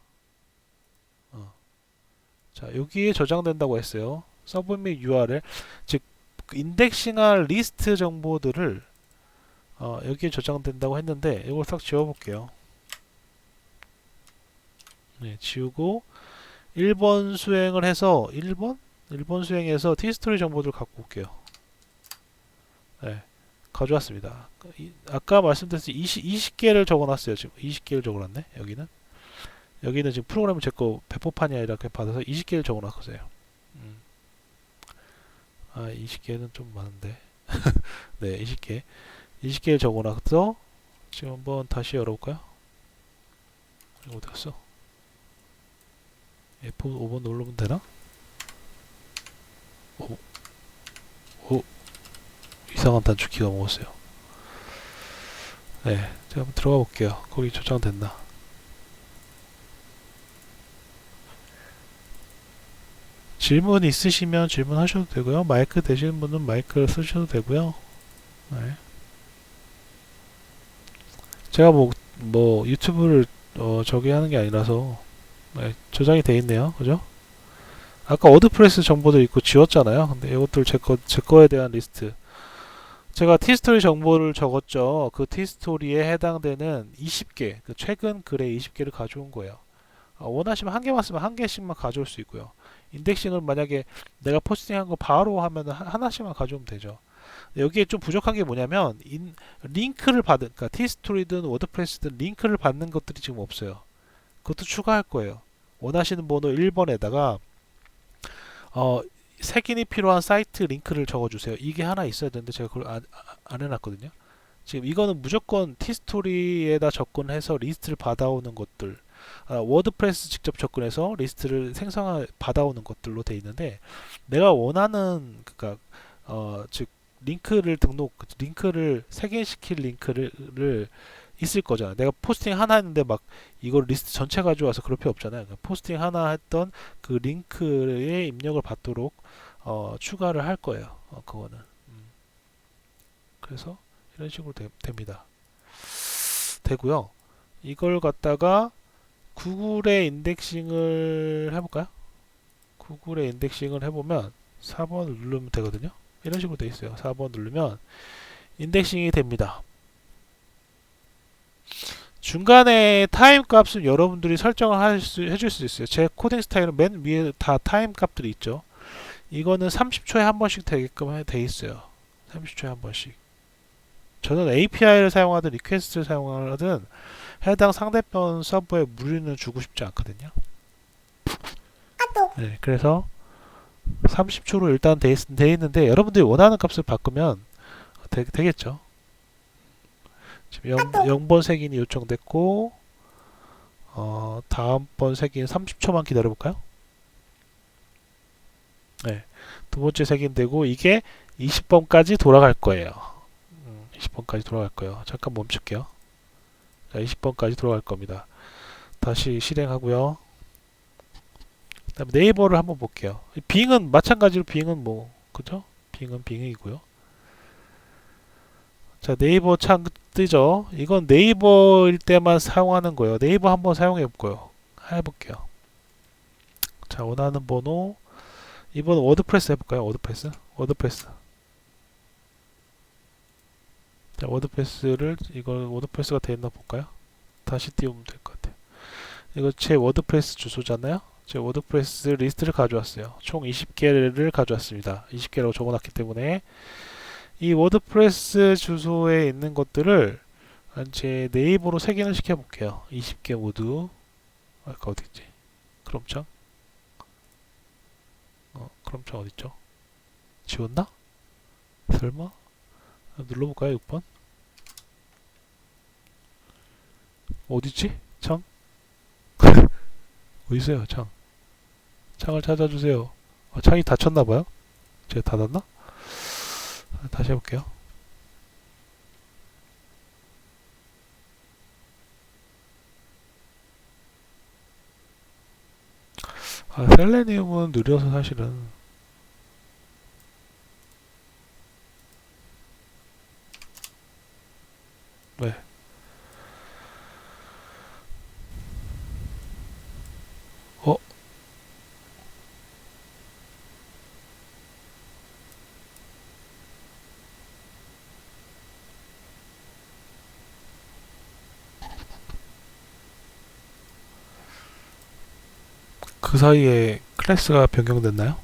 자, 여기에 저장된다고 했어요. 서브 및 URL, 즉 그 인덱싱할 리스트 정보들을 여기에 저장된다고 했는데 이걸 싹 지워볼게요. 네, 지우고 1번 수행을 해서 1번 수행해서 티스토리 정보들을 갖고 올게요. 네, 가져왔습니다. 아까 말씀드렸듯이 20개를 적어놨어요. 지금 20개를 적어놨네. 여기는 지금 프로그램을 제거 배포판이 아니라 그냥 받아서 20개를 적어놨어요. 20개는 좀 많은데. 네, 20개를 적어놨어. 지금 한번 다시 열어볼까요? 이거 어디 갔어? F5번 누르면 되나? 오, 이상한 단축키가 먹었어요. 네, 제가 한번 들어가 볼게요. 거기 저장됐나? 질문 있으시면 질문하셔도 되고요. 마이크 되시는 분은 마이크를 쓰셔도 되고요. 네. 제가 뭐 유튜브를 저기 하는 게 아니라서 네, 저장이 돼 있네요. 그죠? 아까 워드프레스 정보도 있고 지웠잖아요. 근데 이것들 제 거에 대한 리스트. 제가 티스토리 정보를 적었죠. 그 티스토리에 해당되는 20개, 그 최근 글에 20개를 가져온 거예요. 원하시면 한 개만 쓰면 한 개씩만 가져올 수 있고요. 인덱싱을 만약에 내가 포스팅한 거 바로 하면 하나씩만 가져오면 되죠. 여기에 좀 부족한 게 뭐냐면 링크를 받은, 그러니까 티스토리든 워드프레스든 링크를 받는 것들이 지금 없어요. 그것도 추가할 거예요. 원하시는 번호 1번에다가 색인이 필요한 사이트 링크를 적어주세요. 이게 하나 있어야 되는데 제가 그걸 안 해놨거든요. 지금 이거는 무조건 티스토리에다 접근해서 리스트를 받아오는 것들, 워드프레스 직접 접근해서 리스트를 받아오는 것들로 돼 있는데, 내가 원하는 그러니까 즉 링크를 색인시킬 링크를 있을 거잖아. 내가 포스팅 하나 했는데 막 이걸 리스트 전체 가져와서 그럴 필요 없잖아요. 그러니까 포스팅 하나 했던 그 링크에 입력을 받도록 추가를 할 거예요. 그거는. 그래서 이런 식으로 됩니다. 되고요. 이걸 갖다가 구글에 인덱싱을 해볼까요? 구글에 인덱싱을 해보면 4번 누르면 되거든요. 이런 식으로 돼 있어요. 4번 누르면 인덱싱이 됩니다. 중간에 타임 값은 여러분들이 설정을 해줄 수 있어요. 제 코딩 스타일은 맨 위에 다 타임 값들이 있죠. 이거는 30초에 한 번씩 되게끔 돼 있어요. 30초에 한 번씩. 저는 API를 사용하든 리퀘스트를 사용하든 해당 상대편 서버에 무리는 주고 싶지 않거든요. 네, 그래서 30초로 일단 돼 있는데 여러분들이 원하는 값을 바꾸면 되겠죠. 지금 0번 색인이 요청됐고 다음번 색인 30초만 기다려볼까요? 네, 두 번째 색인 되고 이게 20번까지 돌아갈 거예요. 20번까지 돌아갈 거예요. 잠깐 멈출게요. 자, 20번까지 돌아갈 겁니다. 다시 실행하고요. 그다음에 네이버를 한번 볼게요. 빙은 마찬가지로 빙은 그죠? 빙은 빙이고요. 자, 네이버 창 뜨죠? 이건 네이버일 때만 사용하는 거예요. 네이버 한번 사용해 볼게요. 자, 원하는 번호. 이번 워드프레스 해볼까요? 워드프레스. 자, 이걸 워드프레스가 되어 있나 볼까요? 다시 띄우면 될 것 같아요. 이거 제 워드프레스 주소잖아요? 제 워드프레스 리스트를 가져왔어요. 총 20개를 가져왔습니다. 20개라고 적어놨기 때문에 이 워드프레스 주소에 있는 것들을 제 네이버로 색인을 시켜볼게요. 20개 모두. 아까 어디있지? 크롬창? 크롬창 어딨죠? 지웠나? 설마? 눌러볼까요? 6번? 어딨지? 창? 어디있어요? 창을 찾아주세요. 창이 닫혔나봐요? 제가 닫았나? 다시 해볼게요. 셀레니움은 느려서 사실은. 네. 어? 그 사이에 클래스가 변경됐나요?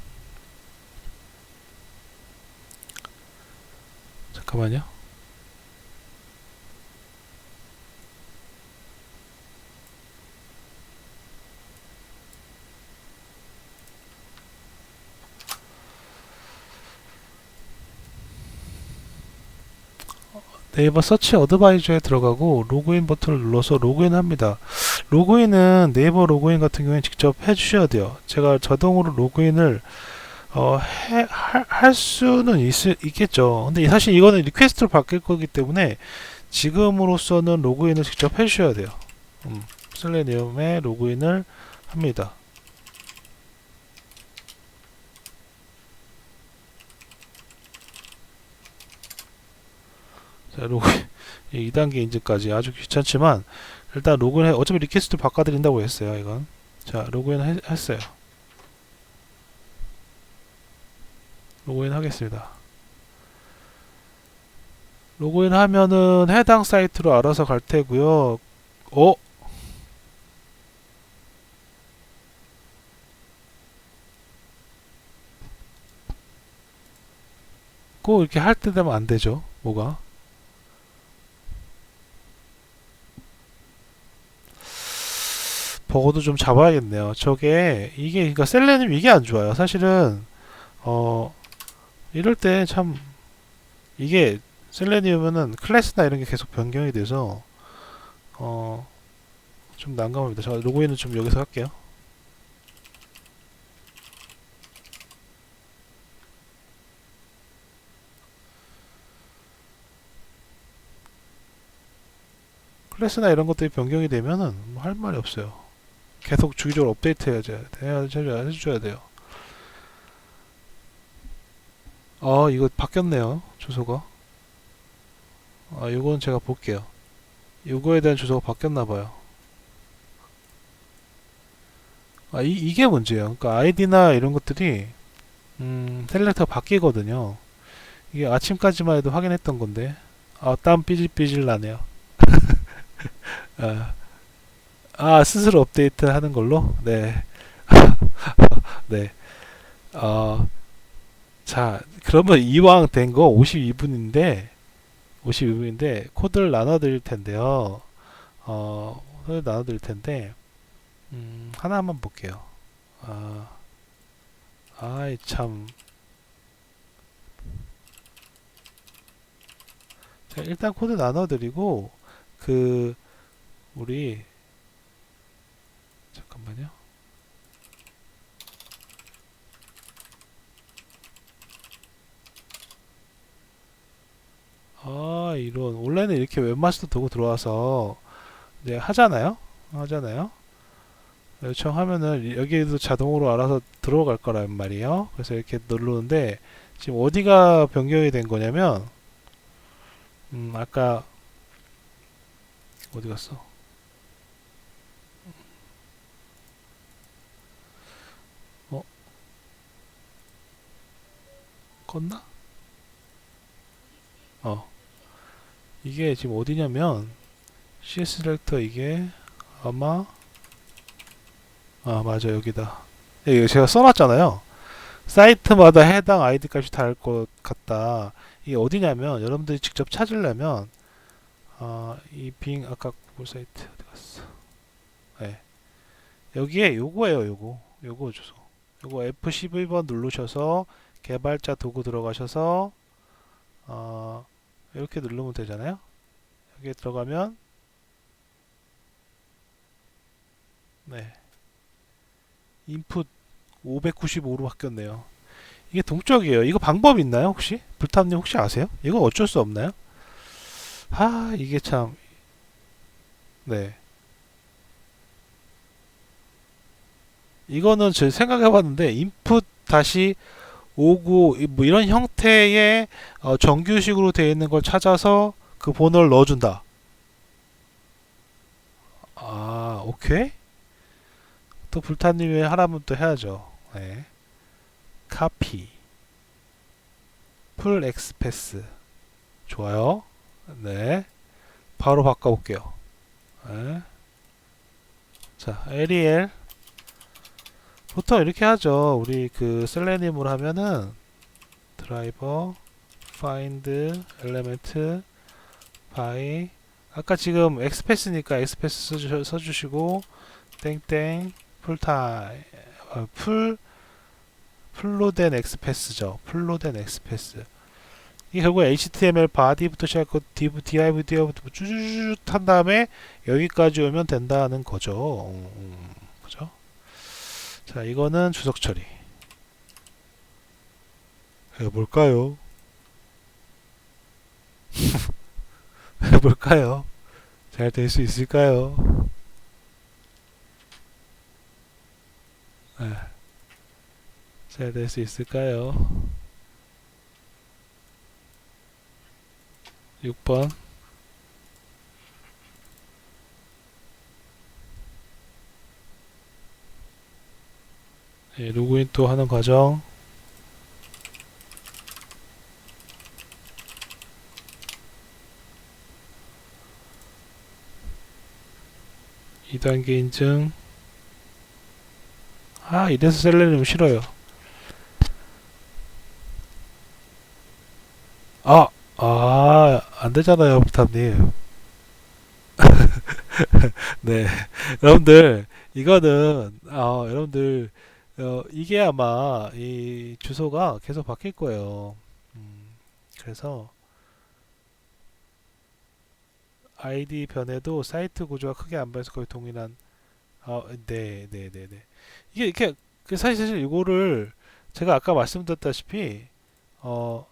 잠깐만요. 네이버 서치 어드바이저에 들어가고 로그인 버튼을 눌러서 로그인 합니다. 로그인은 네이버 로그인 같은 경우에 직접 해주셔야 돼요. 제가 자동으로 로그인을 할 수는 있겠죠. 근데 사실 이거는 리퀘스트로 바뀔 거기 때문에 지금으로서는 로그인을 직접 해주셔야 돼요. 슬레니움에 로그인을 합니다. 자, 로그인 2단계 인증까지 아주 귀찮지만 일단 로그인해. 어차피 리퀘스트 바꿔드린다고 했어요. 이건 자 로그인 했어요. 로그인 하겠습니다. 로그인 하면은 해당 사이트로 알아서 갈 테고요. 꼭 이렇게 할 때 되면 안 되죠. 뭐가? 버거도 좀 잡아야겠네요. 이게 그러니까 셀레늄 이게 안 좋아요. 사실은 이럴 때 참 이게 셀레니움은 클래스나 이런 게 계속 변경이 돼서 좀 난감합니다. 저 로그인은 좀 여기서 할게요. 클래스나 이런 것들이 변경이 되면은 뭐 할 말이 없어요. 계속 주기적으로 업데이트 해줘야 돼요. 이거 바뀌었네요. 주소가. 이건 제가 볼게요. 이거에 대한 주소가 바뀌었나봐요. 이게 문제예요. 그러니까 아이디나 이런 것들이 셀렉터가 바뀌거든요. 이게 아침까지만 해도 확인했던 건데 땀 삐질삐질 나네요. 아, 스스로 업데이트 하는 걸로? 네. 네. 자, 그러면 이왕 된 거 52분인데 코드를 나눠 드릴 텐데요. 코드를 나눠 드릴 텐데 하나만 볼게요. 아이 참. 자, 일단 코드 나눠 드리고 우리 잠깐만요. 이런 원래는 이렇게 웹마스터 도구 들어와서 이제 하잖아요. 요청하면은 여기에도 자동으로 알아서 들어갈 거란 말이에요. 그래서 이렇게 누르는데 지금 어디가 변경이 된 거냐면 아까 어디 갔어? 껐나? 이게 지금 어디냐면 CS 셀렉터 이게 아마 맞아 여기다. 이거 제가 써놨잖아요. 사이트마다 해당 아이디 값이 다를 것 같다. 이게 어디냐면 여러분들이 직접 찾으려면 이 빙 아까 구글 사이트 어디 갔어? 네. 여기에 요거예요. 요거 주소. 요거 F12번 누르셔서 개발자 도구 들어가셔서 이렇게 누르면 되잖아요. 여기에 들어가면 네. 인풋 595로 바뀌었네요. 이게 동적이에요. 이거 방법 있나요 혹시? 불탐님 혹시 아세요? 이거 어쩔 수 없나요? 이게 참. 네. 이거는 제가 생각해봤는데 인풋 다시 59 뭐 이런 형태의 정규식으로 되어 있는 걸 찾아서 그 번호를 넣어준다. 오케이. 또 불타님이 하라면 또 해야죠. 네. 카피 풀 엑스패스 좋아요. 네. 바로 바꿔볼게요. 네. 자, 에리엘 보통 이렇게 하죠. 우리 그 셀레니움으로 하면은 드라이버 find element by 아까 지금 엑스패스니까 엑스패스 써주시고 땡땡 풀타임 풀로 된 엑스패스죠. 풀로 된 엑스패스. 이게 결국 HTML 바디부터 시작하고 div부터 쭈쭈쭈 한 다음에 여기까지 오면 된다는 거죠. 그죠? 자, 이거는 주석 처리. 이거 뭘까요? 뭘까요? 잘 될 수 있을까요? 네, 잘 될 수 있을까요? 6번. 예, 로그인 또 하는 과정. 이 단계 인증. 아, 이래서 셀레니움 싫어요. 안 되잖아요, 부탑님. 네. 여러분들, 이거는, 여러분들, 이게 아마, 이 주소가 계속 바뀔 거예요. 그래서, 아이디 변해도 사이트 구조가 크게 안 변해서 거의 동일한, 네. 이게, 이렇게, 사실 이거를, 제가 아까 말씀드렸다시피, 어,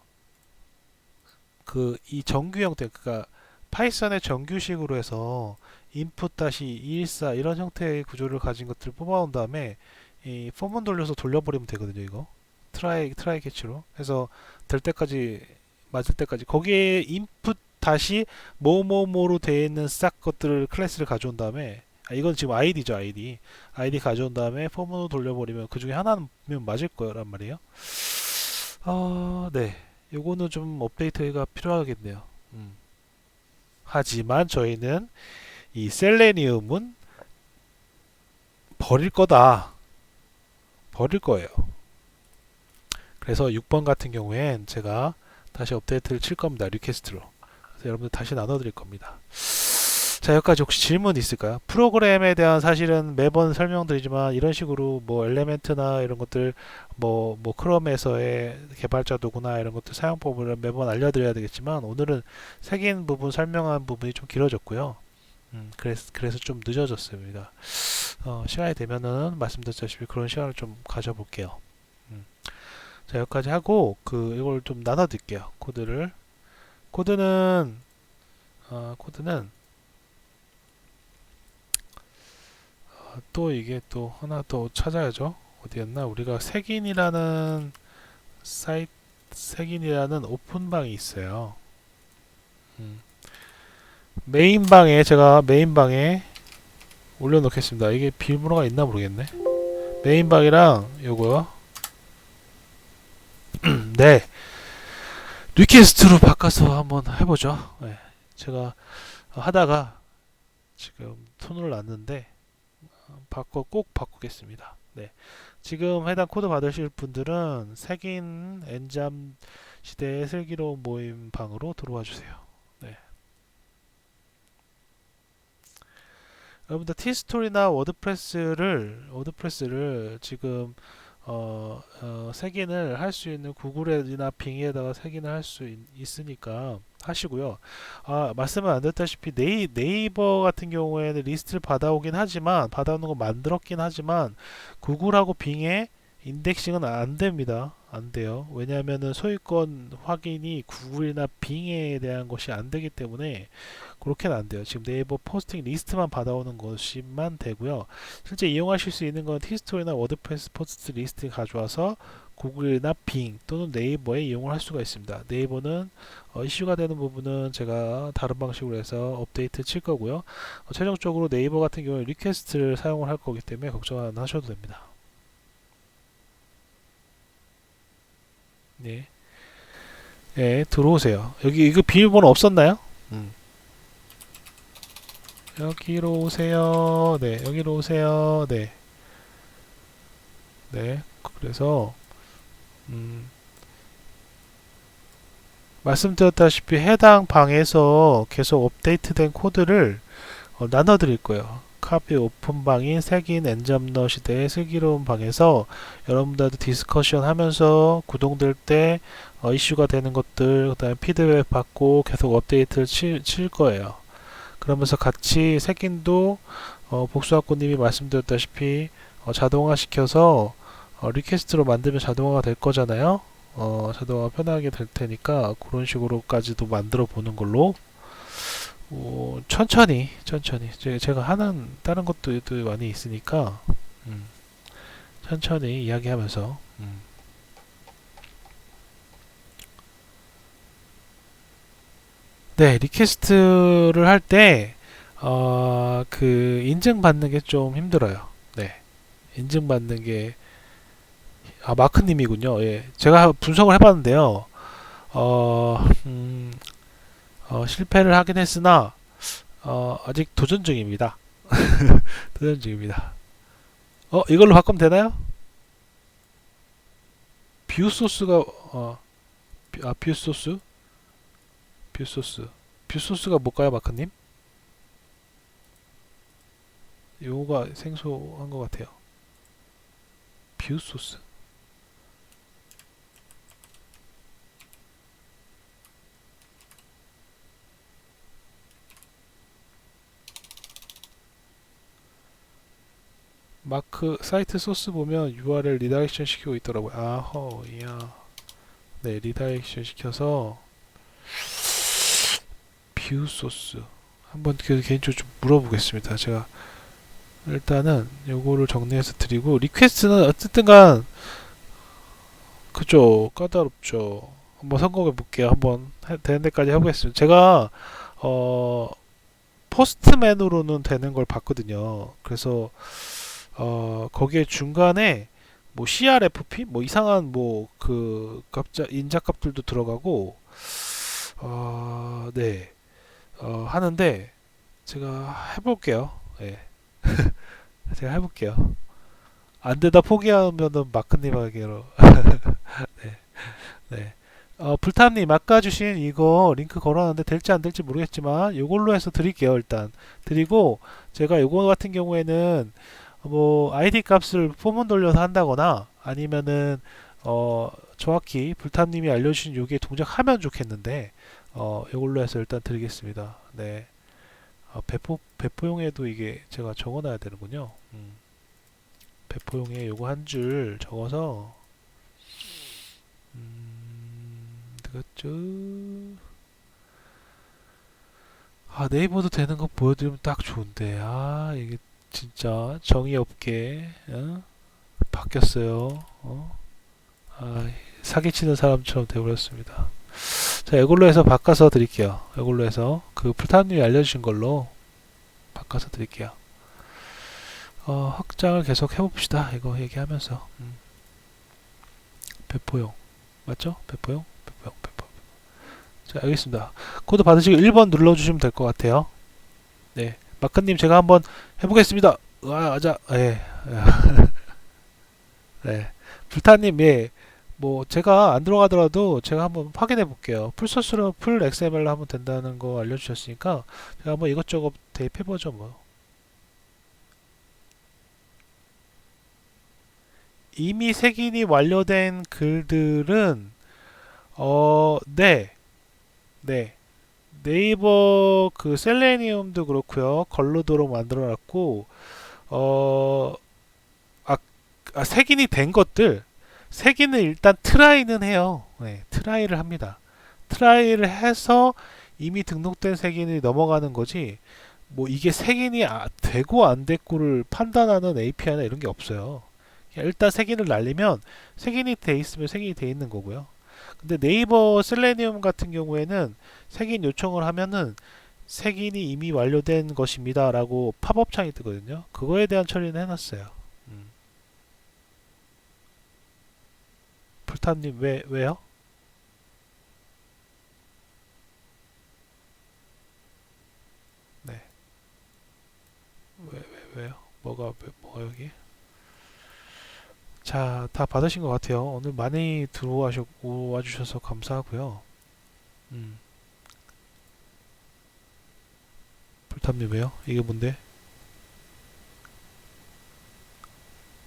이 정규 형태, 그러니까 파이썬의 정규식으로 해서 input-214 이런 형태의 구조를 가진 것들을 뽑아온 다음에 이 폼은 돌려서 돌려버리면 되거든요. 이거 트라이 캐치로 해서 될 때까지 맞을 때까지 거기에 input 다시 뭐뭐뭐로 되어 있는 싹 것들을 클래스를 가져온 다음에 이건 지금 아이디죠. 아이디 가져온 다음에 폼으로 돌려버리면 그 중에 하나는 맞을 거란 말이에요. 네. 요거는 좀 업데이트가 필요하겠네요. 하지만 저희는 이 셀레니움은 버릴 거다. 버릴 거예요. 그래서 6번 같은 경우엔 제가 다시 업데이트를 칠 겁니다. 리퀘스트로. 그래서 여러분들 다시 나눠드릴 겁니다. 자, 여기까지 혹시 질문 있을까요? 프로그램에 대한 사실은 매번 설명드리지만 이런 식으로 뭐 엘레멘트나 이런 것들 뭐 크롬에서의 개발자 도구나 이런 것들 사용법을 매번 알려드려야 되겠지만 오늘은 색인 부분 설명한 부분이 좀 길어졌고요. 그래서 좀 늦어졌습니다. 시간이 되면은 말씀드렸다시피 그런 시간을 좀 가져볼게요. 자, 여기까지 하고 이걸 좀 나눠드릴게요. 코드는 또 이게 또 하나 더 찾아야죠. 어디였나? 우리가 색인이라는 오픈방이 있어요. 제가 메인방에 올려놓겠습니다. 이게 비밀번호가 있나 모르겠네. 메인방이랑 요거요. 네. 리퀘스트로 바꿔서 한번 해보죠. 네. 제가 하다가 지금 손을 놨는데 꼭 바꾸겠습니다. 네. 지금 해당 코드 받으실 분들은 색인 엔잠 시대의 슬기로운 모임 방으로 들어와 주세요. 네. 여러분들 티스토리나 워드프레스를 지금 색인을 할 수 있는 구글이나 빙에다가 색인을 할 수 있으니까 하시고요. 말씀은 안 드렸다시피 네이버 같은 경우에는 리스트를 받아오는 거 만들었긴 하지만 구글하고 빙에 인덱싱은 안 됩니다. 안 돼요. 왜냐하면은 소유권 확인이 구글이나 빙에 대한 것이 안 되기 때문에 그렇게는 안 돼요. 지금 네이버 포스팅 리스트만 받아오는 것이만 되고요. 실제 이용하실 수 있는 건 티스토리나 워드프레스 포스트 리스트 가져와서 구글이나 빙 또는 네이버에 이용을 할 수가 있습니다. 네이버는 이슈가 되는 부분은 제가 다른 방식으로 해서 업데이트 칠 거고요. 최종적으로 네이버 같은 경우에 리퀘스트를 사용을 할 거기 때문에 걱정 안 하셔도 됩니다. 네. 네, 들어오세요. 여기 이거 비밀번호 없었나요? 여기로 오세요. 네, 여기로 오세요. 네. 네, 그래서 말씀드렸다시피 해당 방에서 계속 업데이트된 코드를 나눠 드릴 거예요. 카피 오픈 방인 색인 엔잡너 시대의 슬기로운 방에서 여러분들도 디스커션 하면서 구동될 때 이슈가 되는 것들, 그 다음에 피드백 받고 계속 업데이트를 칠 거예요. 그러면서 같이 색인도 복수학고님이 말씀드렸다시피 자동화 시켜서 리퀘스트로 만들면 자동화가 될 거잖아요. 자동화 편하게 될 테니까 그런 식으로까지도 만들어 보는 걸로 천천히 제가 하는 다른 것도 많이 있으니까 천천히 이야기하면서 네, 리퀘스트를 할 때 그 인증받는 게 좀 힘들어요. 네, 인증받는 게 마크님이군요. 예, 제가 분석을 해봤는데요. 어, 음, 실패를 하긴 했으나 아직 도전 중입니다. 도전 중입니다. 이걸로 바꾸면 되나요? 뷰 소스가 뷰 소스? 뷰 소스. 뷰 소스가 뭘까요, 마크님? 요거가 생소한 것 같아요. 뷰 소스. 마크 사이트 소스 보면 URL 리다이렉션 시키고 있더라고요. 아허, 이야. 네, 리다이렉션 시켜서 뷰 소스. 한번 개인적으로 좀 물어보겠습니다. 제가 일단은 요거를 정리해서 드리고 리퀘스트는 어쨌든간 그죠, 까다롭죠. 한번 성공해 볼게요. 한번 되는 데까지 해보겠습니다. 제가 어 포스트맨으로는 되는 걸 봤거든요. 그래서 거기에 중간에 뭐 CRFP 뭐 이상한 뭐 그 값자 인자값들도 들어가고 네 하는데 제가 해볼게요. 예. 제가 해볼게요. 안 되다 포기하면은 마크님에게로 네. 네. 불타님 아까 주신 이거 링크 걸어놨는데 될지 안 될지 모르겠지만 이걸로 해서 드릴게요. 일단 드리고 제가 이거 같은 경우에는 뭐 아이디 값을 포문 돌려서 한다거나 아니면은 정확히 불타님이 알려주신 요게 동작하면 좋겠는데 이걸로 해서 일단 드리겠습니다. 네. 배포용에도 이게 제가 적어놔야 되는군요. 배포용에 요거 한 줄 적어서 되겠죠. 네이버도 되는 거 보여드리면 딱 좋은데 이게 진짜 정의 없게 바뀌었어요. 사기치는 사람처럼 되어버렸습니다. 자, 이걸로 해서 바꿔서 드릴게요. 이걸로 해서 그 풀타님이 알려주신 걸로 바꿔서 드릴게요. 확장을 계속 해봅시다. 이거 얘기하면서 배포용 맞죠? 배포용. 자, 알겠습니다. 코드 받으시고 1번 눌러주시면 될 것 같아요. 네, 마크님 제가 한번 해보겠습니다. 아자, 예, 네, 불타님 예, 뭐 제가 안 들어가더라도 제가 한번 확인해 볼게요. 풀소스로 풀 XML로 하면 된다는 거 알려주셨으니까 제가 한번 이것저것 대입해보죠 뭐. 이미 색인이 완료된 글들은 네, 네. 네이버 그 셀레니움도 그렇고요. 걸로도로 만들어놨고 어, 아, 색인이 된 것들 색인은 일단 트라이는 해요. 네, 트라이를 합니다. 트라이를 해서 이미 등록된 색인이 넘어가는 거지. 뭐 이게 색인이 되고 안 됐고를 판단하는 API나 이런 게 없어요. 일단 색인을 날리면 색인이 돼 있으면 색인이 돼 있는 거고요. 근데 네이버 셀레니움 같은 경우에는 색인 요청을 하면은 색인이 이미 완료된 것입니다 라고 팝업 창이 뜨거든요. 그거에 대한 처리는 해놨어요. 불타님 왜요? 네. 왜요? 뭐가 여기? 자, 다 받으신 것 같아요. 오늘 많이 들어와 주셔서 감사하고요. 음, 불탐님 왜요? 이게 뭔데?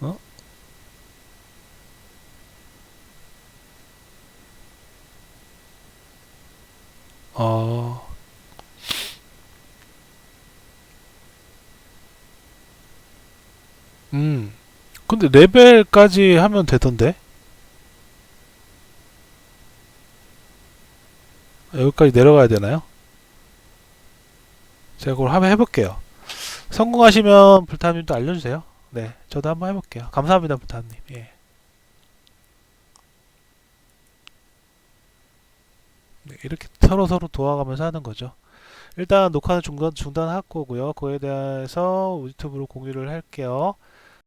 어? 어, 음. 근데 레벨까지 하면 되던데? 여기까지 내려가야 되나요? 제가 그걸 한번 해볼게요. 성공하시면 불타님도 알려주세요. 네, 저도 한번 해볼게요. 감사합니다, 불타님. 예. 네, 이렇게 서로 도와가면서 하는 거죠. 일단 녹화는 중단할 거고요. 그거에 대해서 유튜브로 공유를 할게요.